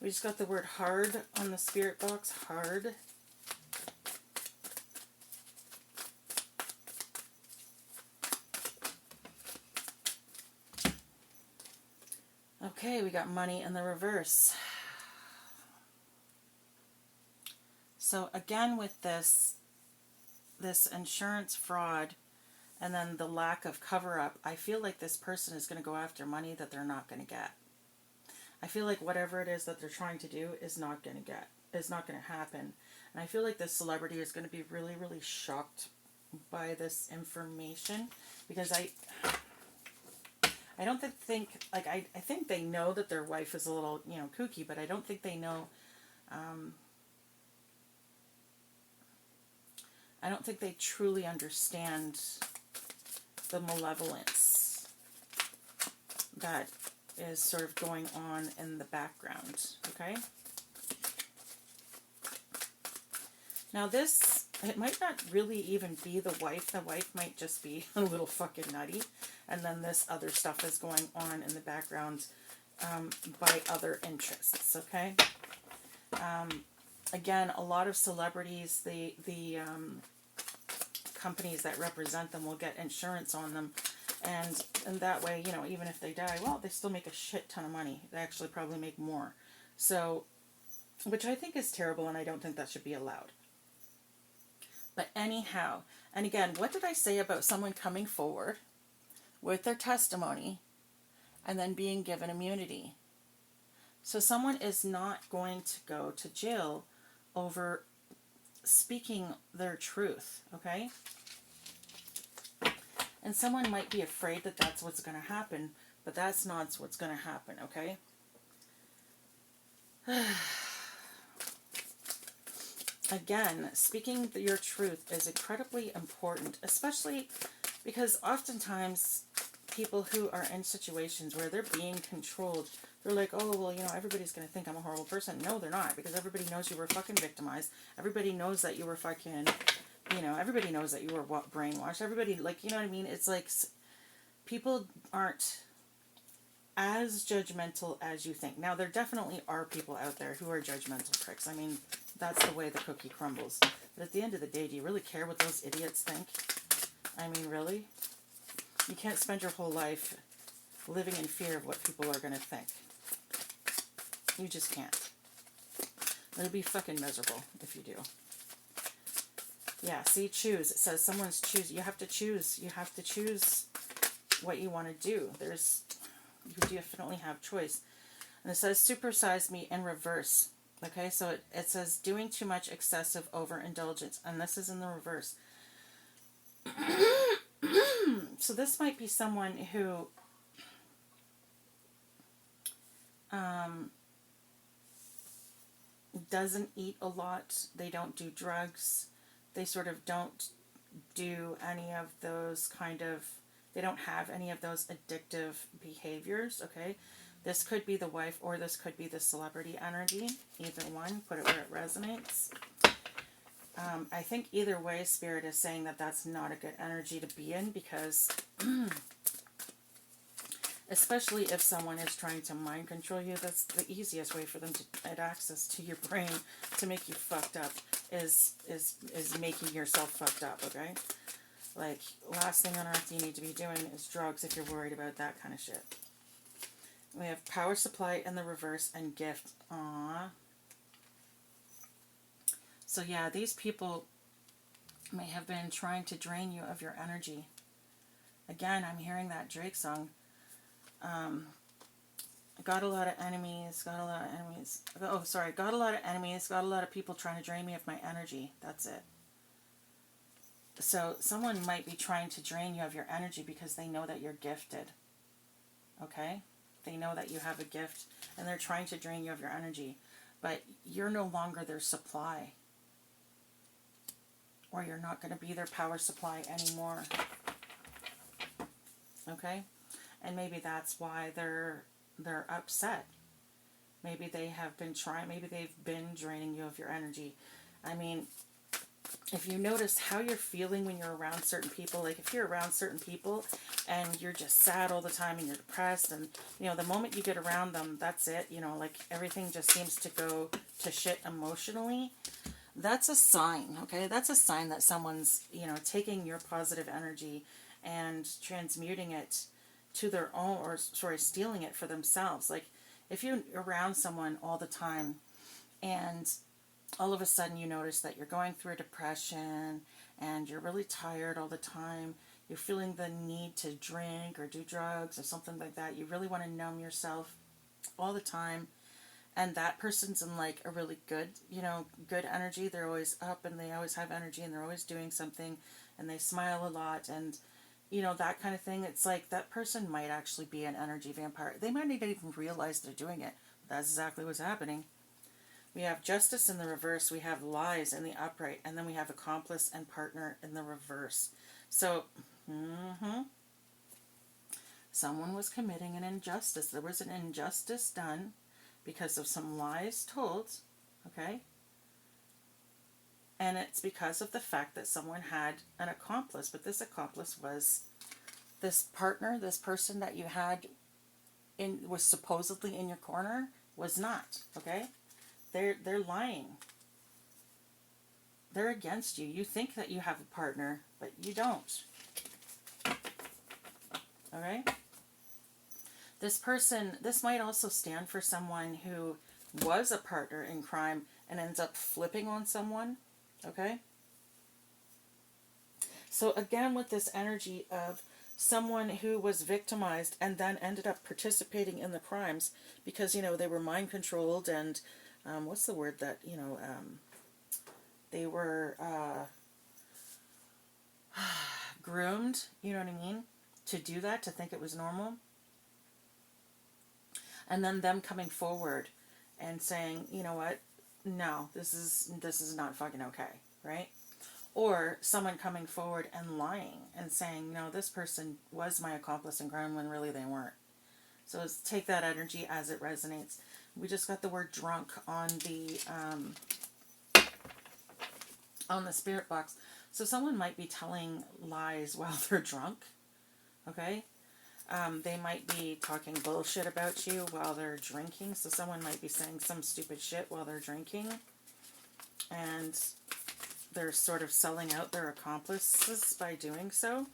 We just got the word hard on the spirit box. Hard. Okay, we got money in the reverse. So again with this insurance fraud and then the lack of cover-up, I feel like this person is going to go after money that they're not going to get. I feel like whatever it is that they're trying to do is not going to happen. And I feel like this celebrity is going to be really, really shocked by this information, because I don't think, like, I think they know that their wife is a little, kooky, but I don't think they know, I don't think they truly understand the malevolence that is sort of going on in the background, okay? Now this, it might not really even be the wife. The wife might just be a little fucking nutty. And then this other stuff is going on in the background by other interests, okay? Again, a lot of celebrities, the companies that represent them will get insurance on them. And that way, even if they die, well, they still make a shit ton of money. They actually probably make more. So, which I think is terrible, and I don't think that should be allowed. But anyhow, and again, what did I say about someone coming forward with their testimony and then being given immunity? So someone is not going to go to jail over speaking their truth, okay? And someone might be afraid that that's what's going to happen, but that's not what's going to happen, okay? Again, speaking your truth is incredibly important, especially because oftentimes people who are in situations where they're being controlled, they're like, oh, well, everybody's going to think I'm a horrible person. No, they're not, because everybody knows you were fucking victimized. Everybody knows that you were fucking... everybody knows that you were brainwashed. Everybody, like, you know what I mean? It's like people aren't as judgmental as you think. Now, there definitely are people out there who are judgmental pricks. I mean, that's the way the cookie crumbles. But at the end of the day, do you really care what those idiots think? I mean, really? You can't spend your whole life living in fear of what people are going to think. You just can't. It'll be fucking miserable if you do. Yeah, see, choose. It says someone's choose. You have to choose. You have to choose what you want to do. You definitely have choice. And it says supersize me in reverse. Okay, so it says doing too much excessive overindulgence. And this is in the reverse. So this might be someone who doesn't eat a lot. They don't do drugs. They sort of don't do any of those they don't have any of those addictive behaviors, okay? This could be the wife or this could be the celebrity energy. Either one, put it where it resonates. I think either way, Spirit is saying that that's not a good energy to be in, because especially if someone is trying to mind control you, that's the easiest way for them to get access to your brain to make you fucked up is making yourself fucked up, okay? Like, last thing on earth you need to be doing is drugs if you're worried about that kind of shit. We have power supply in the reverse and gift. Aww. So yeah, these people may have been trying to drain you of your energy. Again, I'm hearing that Drake song. Got a lot of enemies, got a lot of enemies. Oh, sorry, got a lot of enemies, got a lot of people trying to drain me of my energy. That's it. So someone might be trying to drain you of your energy because they know that you're gifted. Okay? They know that you have a gift and they're trying to drain you of your energy. But you're no longer their supply. or you're not going to be their power supply anymore. Okay? And maybe that's why they're upset. Maybe they have been trying, maybe they've been draining you of your energy. I mean, if you notice how you're feeling when you're around certain people, like if you're around certain people and you're just sad all the time and you're depressed, and you know, the moment you get around them, that's it, you know, like everything just seems to go to shit emotionally. That's a sign, okay? That's a sign that someone's, you know, taking your positive energy and transmuting it to their own, or sorry, stealing it for themselves. Like if you're around someone all the time and all of a sudden you notice that you're going through a depression and you're really tired all the time, you're feeling the need to drink or do drugs or something like that, you really want to numb yourself all the time, and that person's in like a really good, you know, good energy, they're always up and they always have energy and they're always doing something and they smile a lot and, you know, that kind of thing, it's like that person might actually be an energy vampire. They might not even realize they're doing it. That's exactly what's happening. We have justice in the reverse, we have lies in the upright, and then we have accomplice and partner in the reverse. So, someone was committing an injustice. There was an injustice done because of some lies told, okay? And it's because of the fact that someone had an accomplice, but this accomplice was this partner, this person that you had was supposedly in your corner, was not, okay? They're lying. They're against you. You think that you have a partner, but you don't. Okay? This might also stand for someone who was a partner in crime and ends up flipping on someone. Okay? So again, with this energy of someone who was victimized and then ended up participating in the crimes because, you know, they were mind controlled and what's the word that, you know, they were groomed, you know what I mean, to do that, to think it was normal. And then them coming forward and saying, you know what, no, this is not fucking okay, right? Or someone coming forward and lying and saying, no, this person was my accomplice in crime when really they weren't. So let's take that energy as it resonates. We just got the word drunk on the spirit box. So someone might be telling lies while they're drunk, okay? They might be talking bullshit about you while they're drinking. So someone might be saying some stupid shit while they're drinking. And they're sort of selling out their accomplices by doing so.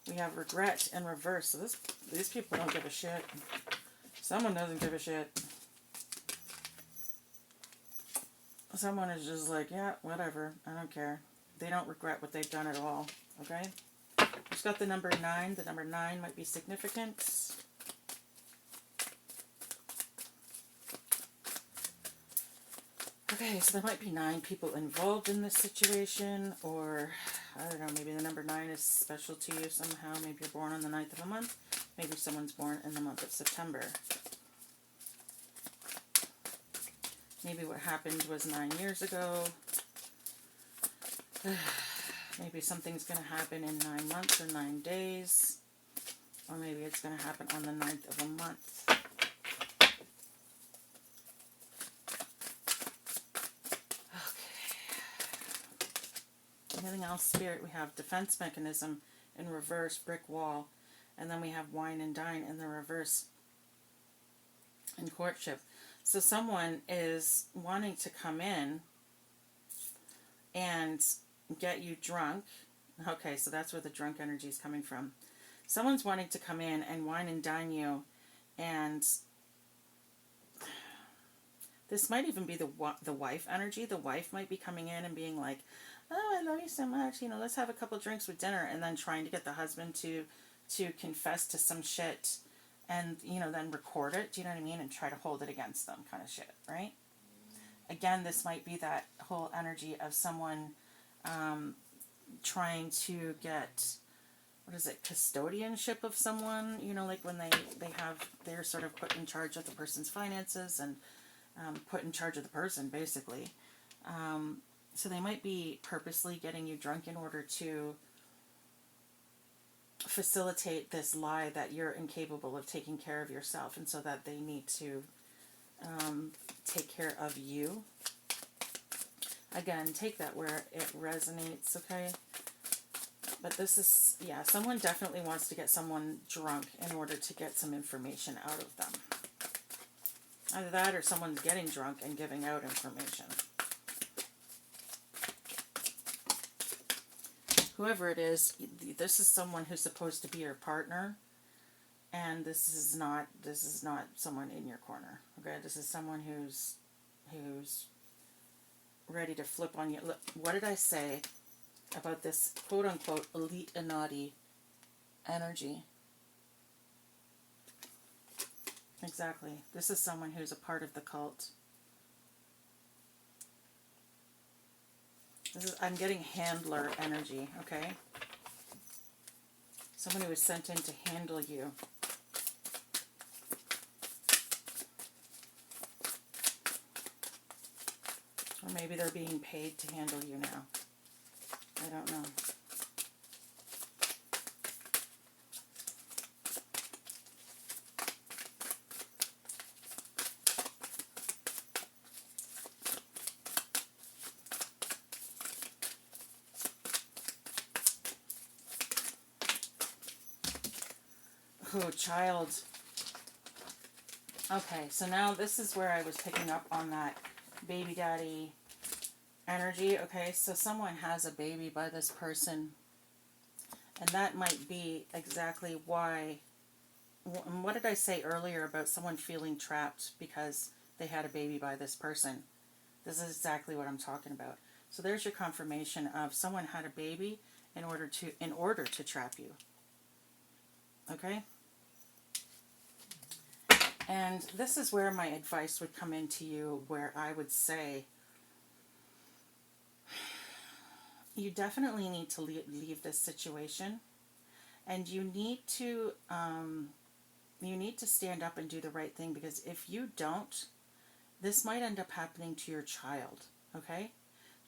We have regret in reverse. So these people don't give a shit. Someone doesn't give a shit. Someone is just like, yeah, whatever, I don't care. They don't regret what they've done at all, okay? Just got the number 9. The number 9 might be significant. Okay, so there might be 9 people involved in this situation, or, I don't know, maybe the number 9 is special to you somehow. Maybe you're born on the 9th of a month. Maybe someone's born in the month of September. Maybe what happened was 9 years ago. Maybe something's going to happen in 9 months or 9 days. Or maybe it's going to happen on the 9th of a month. Okay. Anything else, Spirit? We have defense mechanism in reverse, brick wall. And then we have wine and dine in the reverse in courtship. So someone is wanting to come in and get you drunk. Okay, so that's where the drunk energy is coming from. Someone's wanting to come in and wine and dine you, and this might even be the wife energy. The wife might be coming in and being like, oh, I love you so much, you know, let's have a couple drinks with dinner, and then trying to get the husband to confess to some shit and, you know, then record it, do you know what I mean, and try to hold it against them kind of shit, right? Again, this might be that whole energy of someone trying to get, what is it, custodianship of someone, you know, like when they're sort of put in charge of the person's finances and put in charge of the person, basically. So they might be purposely getting you drunk in order to facilitate this lie that you're incapable of taking care of yourself, and so that they need to take care of you. Again, take that where it resonates, okay? But this is, yeah, someone definitely wants to get someone drunk in order to get some information out of them. Either that or someone's getting drunk and giving out information. Whoever it is, this is someone who's supposed to be your partner, and this is not someone in your corner. Okay, this is someone who's ready to flip on you. Look, what did I say about this quote unquote elite Illuminati energy? Exactly. This is someone who's a part of the cult. I'm getting handler energy, okay? Someone who was sent in to handle you. Or maybe they're being paid to handle you now. I don't know. Oh, child. Okay, so now this is where I was picking up on that baby daddy energy. Okay, so someone has a baby by this person, and that might be exactly why. What did I say earlier about someone feeling trapped because they had a baby by this person? This is exactly what I'm talking about. So there's your confirmation of someone had a baby in order to trap you. Okay? And this is where my advice would come into you, where I would say, you definitely need to leave this situation, and you need to stand up and do the right thing, because if you don't, this might end up happening to your child, okay?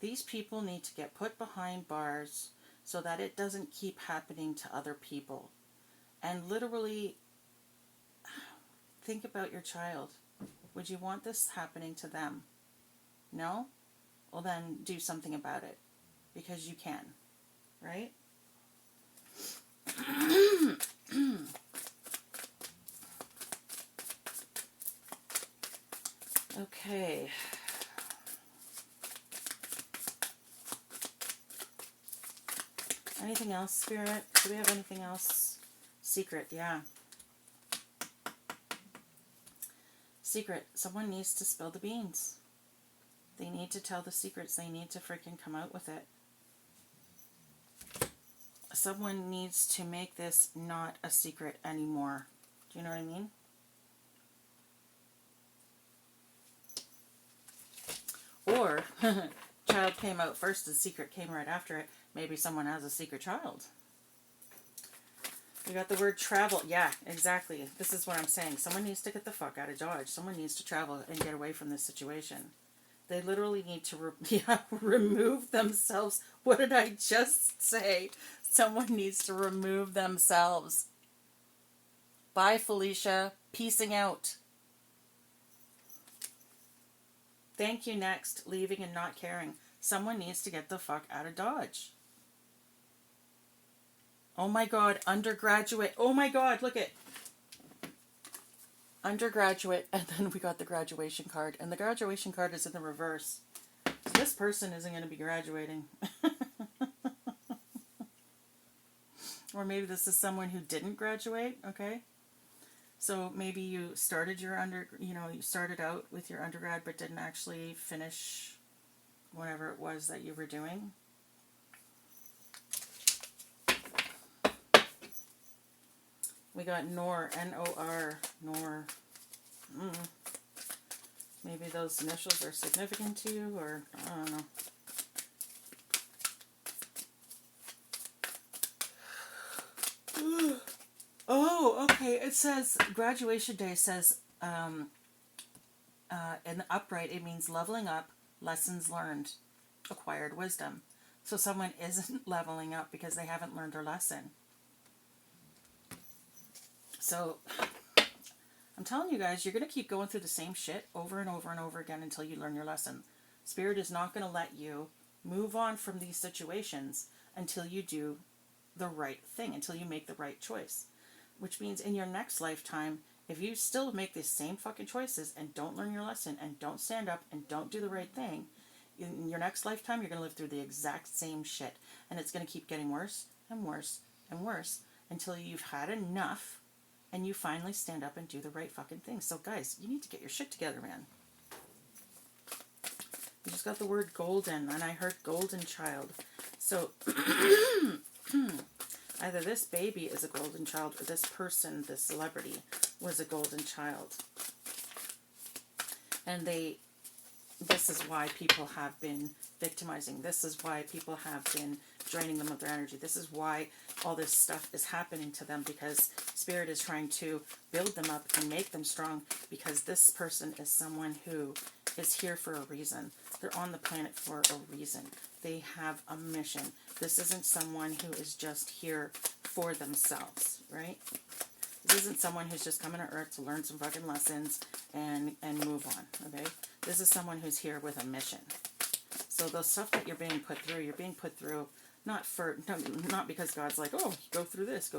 These people need to get put behind bars so that it doesn't keep happening to other people. And literally, think about your child. Would you want this happening to them? No? Well, then do something about it. Because you can. Right? Okay. Anything else, Spirit? Do we have anything else? Secret, yeah. Secret. Someone needs to spill the beans. They need to tell the secrets. They need to freaking come out with it. Someone needs to make this not a secret anymore. Do you know what I mean? Or, child came out first, the secret came right after it. Maybe someone has a secret child. We got the word travel. Yeah, exactly. This is what I'm saying. Someone needs to get the fuck out of Dodge. Someone needs to travel and get away from this situation. They literally need to remove themselves. What did I just say? Someone needs to remove themselves. Bye, Felicia. Peacing out. Thank you, next. Leaving and not caring. Someone needs to get the fuck out of Dodge. Oh my God, undergraduate. Oh my God, look at undergraduate, and then we got the graduation card, and the graduation card is in the reverse. So this person isn't going to be graduating. Or maybe this is someone who didn't graduate, okay? So maybe you started your you started out with your undergrad but didn't actually finish whatever it was that you were doing. We got Nor, N-O-R, Nor. Maybe those initials are significant to you, or I don't know. Oh, okay. It says, graduation day says, in the upright, it means leveling up, lessons learned. acquired wisdom. So someone isn't leveling up because they haven't learned their lesson. So I'm telling you guys, you're going to keep going through the same shit over and over and over again until you learn your lesson. Spirit is not going to let you move on from these situations until you do the right thing, until you make the right choice. Which means in your next lifetime, if you still make the same fucking choices and don't learn your lesson and don't stand up and don't do the right thing, in your next lifetime, you're going to live through the exact same shit. And it's going to keep getting worse and worse and worse until you've had enough and you finally stand up and do the right fucking thing. So guys, you need to get your shit together, man. We just got the word golden, and I heard golden child. So either this baby is a golden child or this person, this celebrity, was a golden child. And this is why people have been victimizing. This is why people have been draining them of their energy. This is why all this stuff is happening to them, because Spirit is trying to build them up and make them strong, because this person is someone who is here for a reason. They're on the planet for a reason. They have a mission. This isn't someone who is just here for themselves, right? This isn't someone who's just coming to Earth to learn some fucking lessons and move on, okay? This is someone who's here with a mission. So the stuff that you're being put through, you're being put through not because God's like, oh, go through this,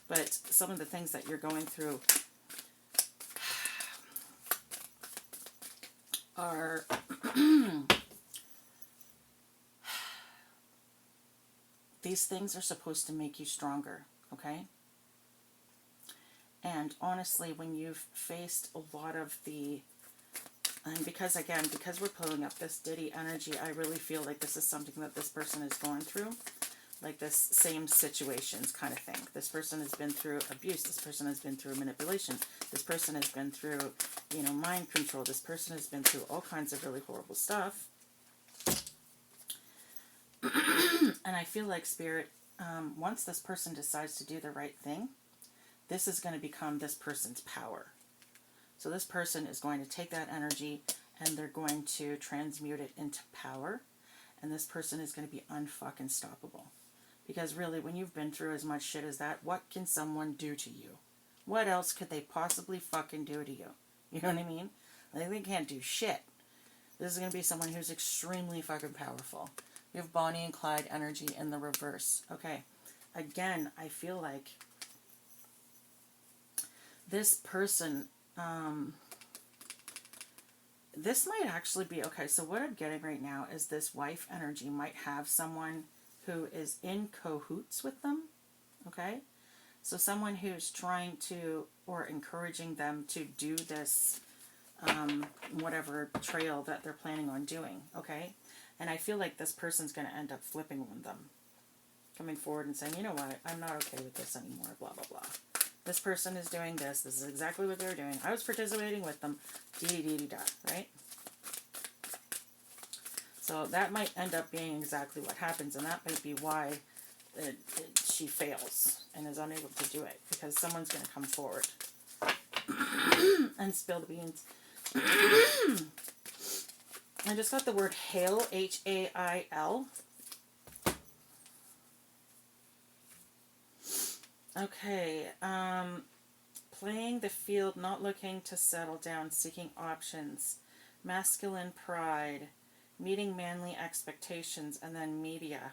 but some of the things that you're going through are these things are supposed to make you stronger, okay? And honestly, when you've faced a lot of and because we're pulling up this Diddy energy, I really feel like this is something that this person is going through. Like this same situations kind of thing. This person has been through abuse. This person has been through manipulation. This person has been through, mind control. This person has been through all kinds of really horrible stuff. And I feel like Spirit, once this person decides to do the right thing, this is going to become this person's power. So this person is going to take that energy and they're going to transmute it into power. And this person is going to be unfucking stoppable. Because really, when you've been through as much shit as that, what can someone do to you? What else could they possibly fucking do to you? You know what I mean? Like, they can't do shit. This is going to be someone who's extremely fucking powerful. You have Bonnie and Clyde energy in the reverse. Okay. Again, I feel like this person, this might actually be, okay, so what I'm getting right now is this wife energy might have someone who is in cahoots with them, okay? So someone who's trying to, or encouraging them to do this, whatever trail that they're planning on doing, okay? And I feel like this person's going to end up flipping on them, coming forward and saying, you know what, I'm not okay with this anymore, blah, blah, blah. This person is doing this. This is exactly what they're doing. I was participating with them. Dee-dee-dee-dee-da, right? So that might end up being exactly what happens, and that might be why she fails and is unable to do it, because someone's going to come forward and spill the beans. I just got the word hail, H-A-I-L. Okay, playing the field, not looking to settle down, seeking options, masculine pride, meeting manly expectations, and then media,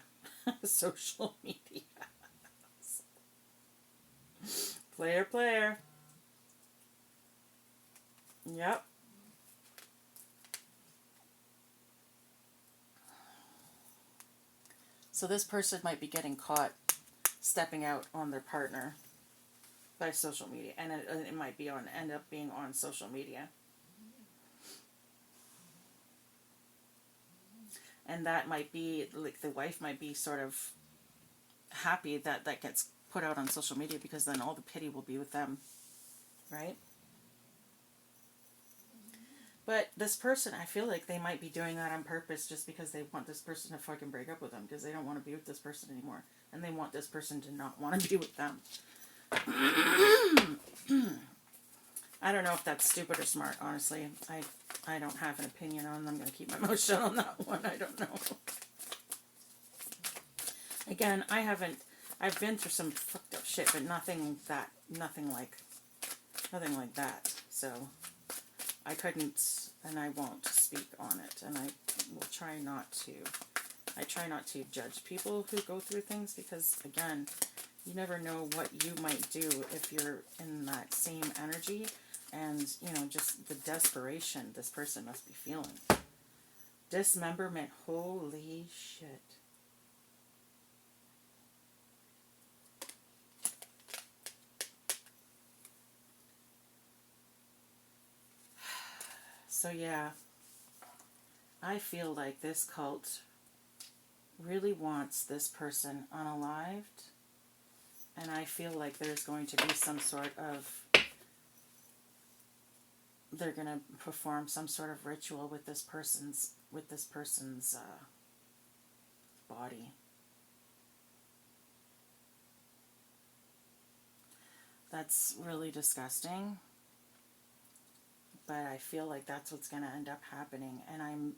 social media. Player. Yep. So this person might be getting caught stepping out on their partner by social media, and it might be end up being on social media, and that might be like the wife might be sort of happy that that gets put out on social media, because then all the pity will be with them, right? But this person, I feel like they might be doing that on purpose, just because they want this person to fucking break up with them, because they don't want to be with this person anymore. And they want this person to not want to be with them. I don't know if that's stupid or smart, honestly. I don't have an opinion on. I'm going to keep my mouth shut on that one. I don't know. Again, I've been through some fucked up shit, but nothing like that. So I couldn't, and I won't speak on it, and I will try not to. I try not to judge people who go through things because, again, you never know what you might do if you're in that same energy and, you know, just the desperation this person must be feeling. Dismemberment, holy shit. So yeah, I feel like this cult really wants this person unalived, and I feel like there's going to be some sort of, they're going to perform some sort of ritual with this person's body. That's really disgusting, but I feel like that's what's going to end up happening. And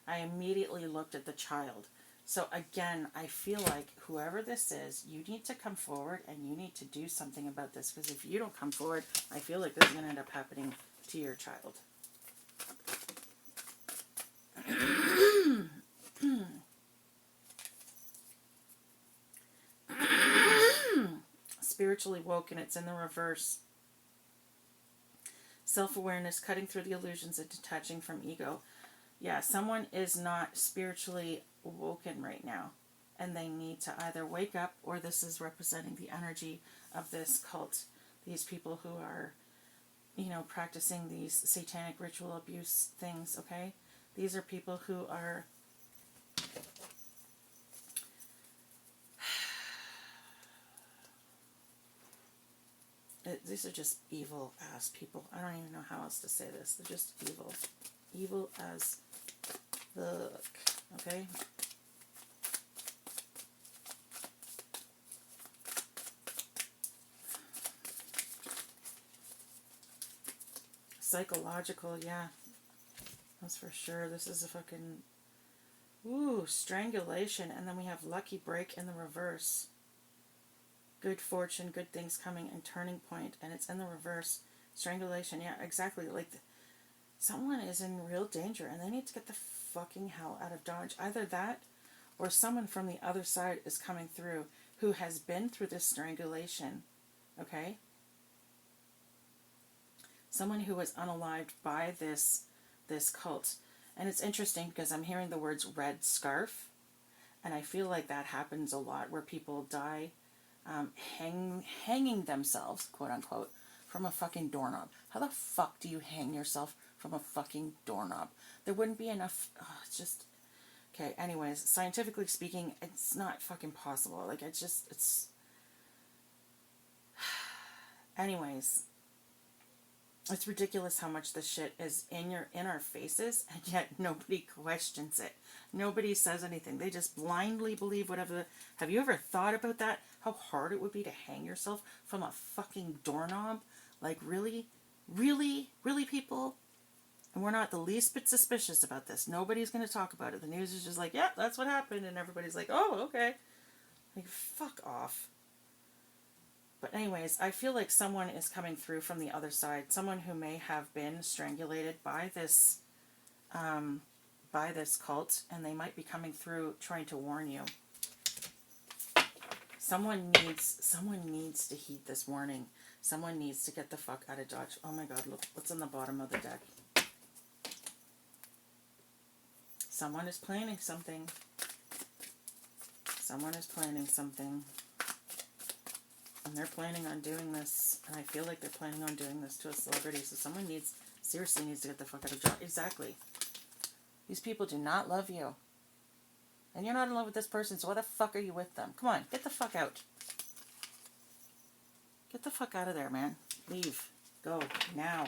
I immediately looked at the child. So again, I feel like whoever this is, you need to come forward and you need to do something about this, because if you don't come forward, I feel like this is going to end up happening to your child. Spiritually woken, it's in the reverse. Self-awareness, cutting through the illusions and detaching from ego. Yeah, someone is not spiritually woken right now, and they need to either wake up, or this is representing the energy of this cult. These people who are, you know, practicing these satanic ritual abuse things, okay? These are people who are these are just evil ass people. I don't even know how else to say this. They're just evil. Evil as fuck. Okay? Psychological, yeah. That's for sure. This is a fucking... Ooh, strangulation. And then we have lucky break in the reverse. Good fortune, good things coming, and turning point. And it's in the reverse. Strangulation, yeah, exactly. Like, someone is in real danger, and they need to get the fucking hell out of Dodge. Either that, or someone from the other side is coming through who has been through this strangulation. Okay? Someone who was unalived by this cult. And it's interesting because I'm hearing the words red scarf, and I feel like that happens a lot where people die hanging themselves, quote unquote, from a fucking doorknob. How the fuck do you hang yourself from a fucking doorknob? There wouldn't be enough. It's just... Okay, anyways, scientifically speaking, it's not fucking possible. Like, it's... Anyways, it's ridiculous how much this shit is in our faces, and yet nobody questions it. Nobody says anything. They just blindly believe whatever. Have you ever thought about that? How hard it would be to hang yourself from a fucking doorknob? Like, really? Really? Really, people? And we're not the least bit suspicious about this. Nobody's going to talk about it. The news is just like, yeah, that's what happened. And everybody's like, oh, okay. Like, fuck off. But anyways, I feel like someone is coming through from the other side. Someone who may have been strangulated by this cult. And they might be coming through trying to warn you. Someone needs to heed this warning. Someone needs to get the fuck out of Dodge. Oh my god, look what's on the bottom of the deck. Someone is planning something. Someone is planning something. And they're planning on doing this. And I feel like they're planning on doing this to a celebrity. So someone seriously needs to get the fuck out of Dodge. Exactly. These people do not love you. And you're not in love with this person, so why the fuck are you with them? Come on, get the fuck out. Get the fuck out of there, man. Leave. Go. Now.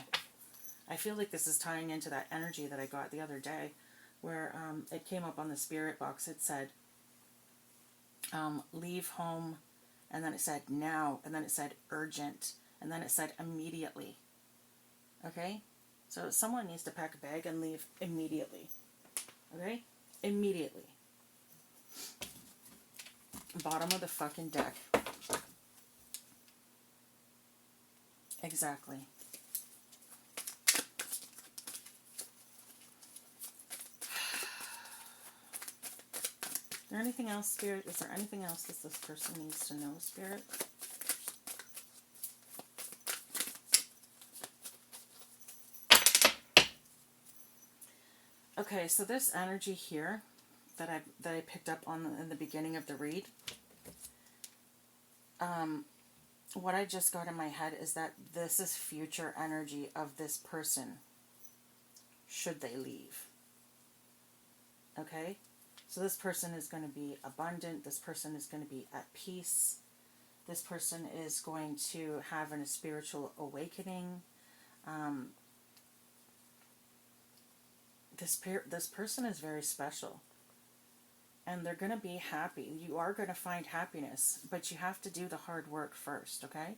I feel like this is tying into that energy that I got the other day, where it came up on the spirit box. It said, leave home, and then it said now, and then it said urgent, and then it said immediately. Okay? So someone needs to pack a bag and leave immediately. Okay? Immediately. Bottom of the fucking deck. Exactly. Is there anything else, Spirit? Is there anything else that this person needs to know, Spirit? Okay, so this energy here that I picked up on in the beginning of the read, what I just got in my head is that this is future energy of this person, should they leave. Okay? So this person is going to be abundant. This person is going to be at peace. This person is going to have a spiritual awakening. This person is very special. And they're going to be happy. You are going to find happiness, but you have to do the hard work first, okay?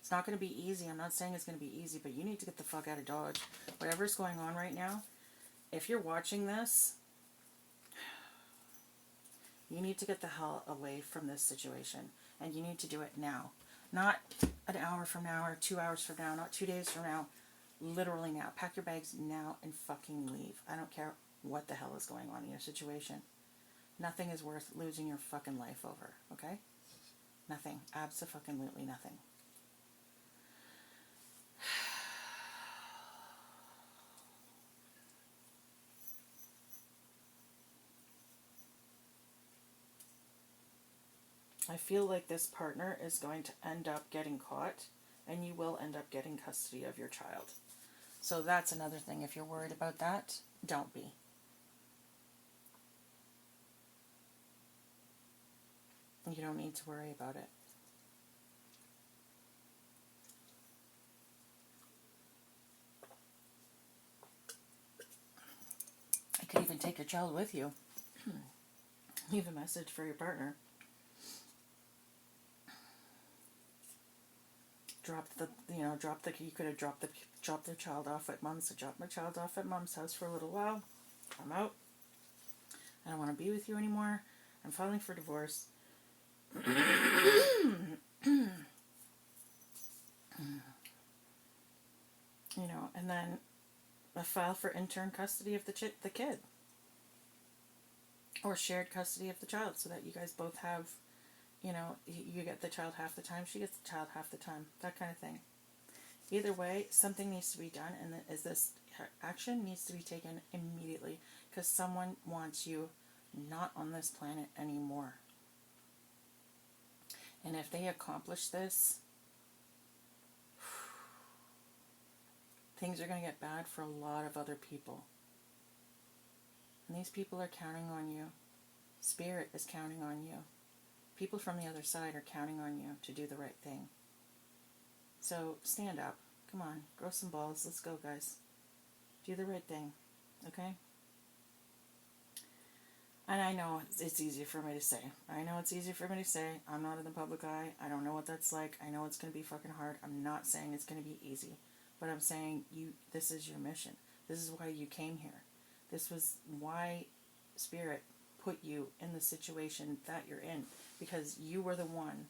It's not going to be easy. I'm not saying it's going to be easy, but you need to get the fuck out of Dodge. Whatever's going on right now, if you're watching this, you need to get the hell away from this situation. And you need to do it now. Not an hour from now or 2 hours from now, not 2 days from now. Literally now. Pack your bags now and fucking leave. I don't care what the hell is going on in your situation. Nothing is worth losing your fucking life over, okay? Nothing. Abso-fucking-lutely nothing. I feel like this partner is going to end up getting caught, and you will end up getting custody of your child. So that's another thing. If you're worried about that, don't be. You don't need to worry about it. You could even take your child with you. Leave a message for your partner. You could have dropped their child off at mom's. So drop my child off at mom's house for a little while. I'm out. I don't want to be with you anymore. I'm filing for divorce. And then a file for intern custody of the kid. Or shared custody of the child, so that you guys both have, you get the child half the time, she gets the child half the time. That kind of thing. Either way, something needs to be done, and this action needs to be taken immediately, because someone wants you not on this planet anymore. And if they accomplish this, things are going to get bad for a lot of other people. And these people are counting on you. Spirit is counting on you. People from the other side are counting on you to do the right thing. So stand up. Come on, grow some balls. Let's go, guys. Do the right thing. Okay? And I know it's easy for me to say. I'm not in the public eye. I don't know what that's like. I know it's going to be fucking hard. I'm not saying it's going to be easy. But I'm saying this is your mission. This is why you came here. This was why Spirit put you in the situation that you're in. Because you were the one.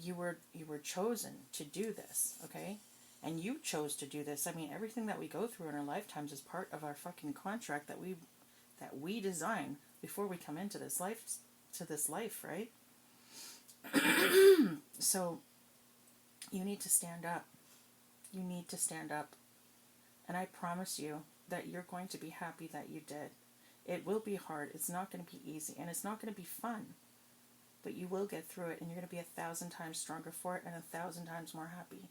You were chosen to do this, okay? And you chose to do this. I mean, everything that we go through in our lifetimes is part of our fucking contract that we design before we come into this life, right? So you need to stand up. You need to stand up. And I promise you that you're going to be happy that you did. It will be hard. It's not going to be easy. And it's not going to be fun. But you will get through it. And you're going to be 1,000 times stronger for it and 1,000 times more happy.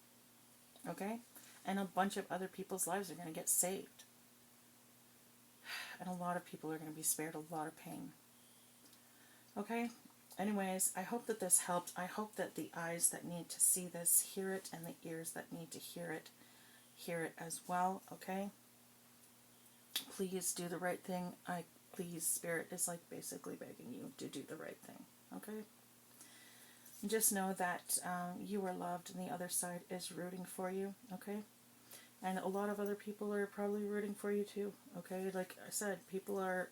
Okay? And a bunch of other people's lives are going to get saved. And a lot of people are going to be spared a lot of pain. Okay? Anyways, I hope that this helped. I hope that the eyes that need to see this hear it, and the ears that need to hear it as well. Okay? Please do the right thing. Please, Spirit is like basically begging you to do the right thing. Okay? Just know that you are loved and the other side is rooting for you. Okay? And a lot of other people are probably rooting for you too, okay? Like I said, people are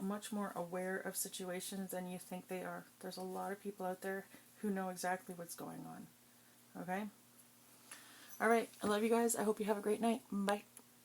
much more aware of situations than you think they are. There's a lot of people out there who know exactly what's going on, okay? All right, I love you guys. I hope you have a great night. Bye.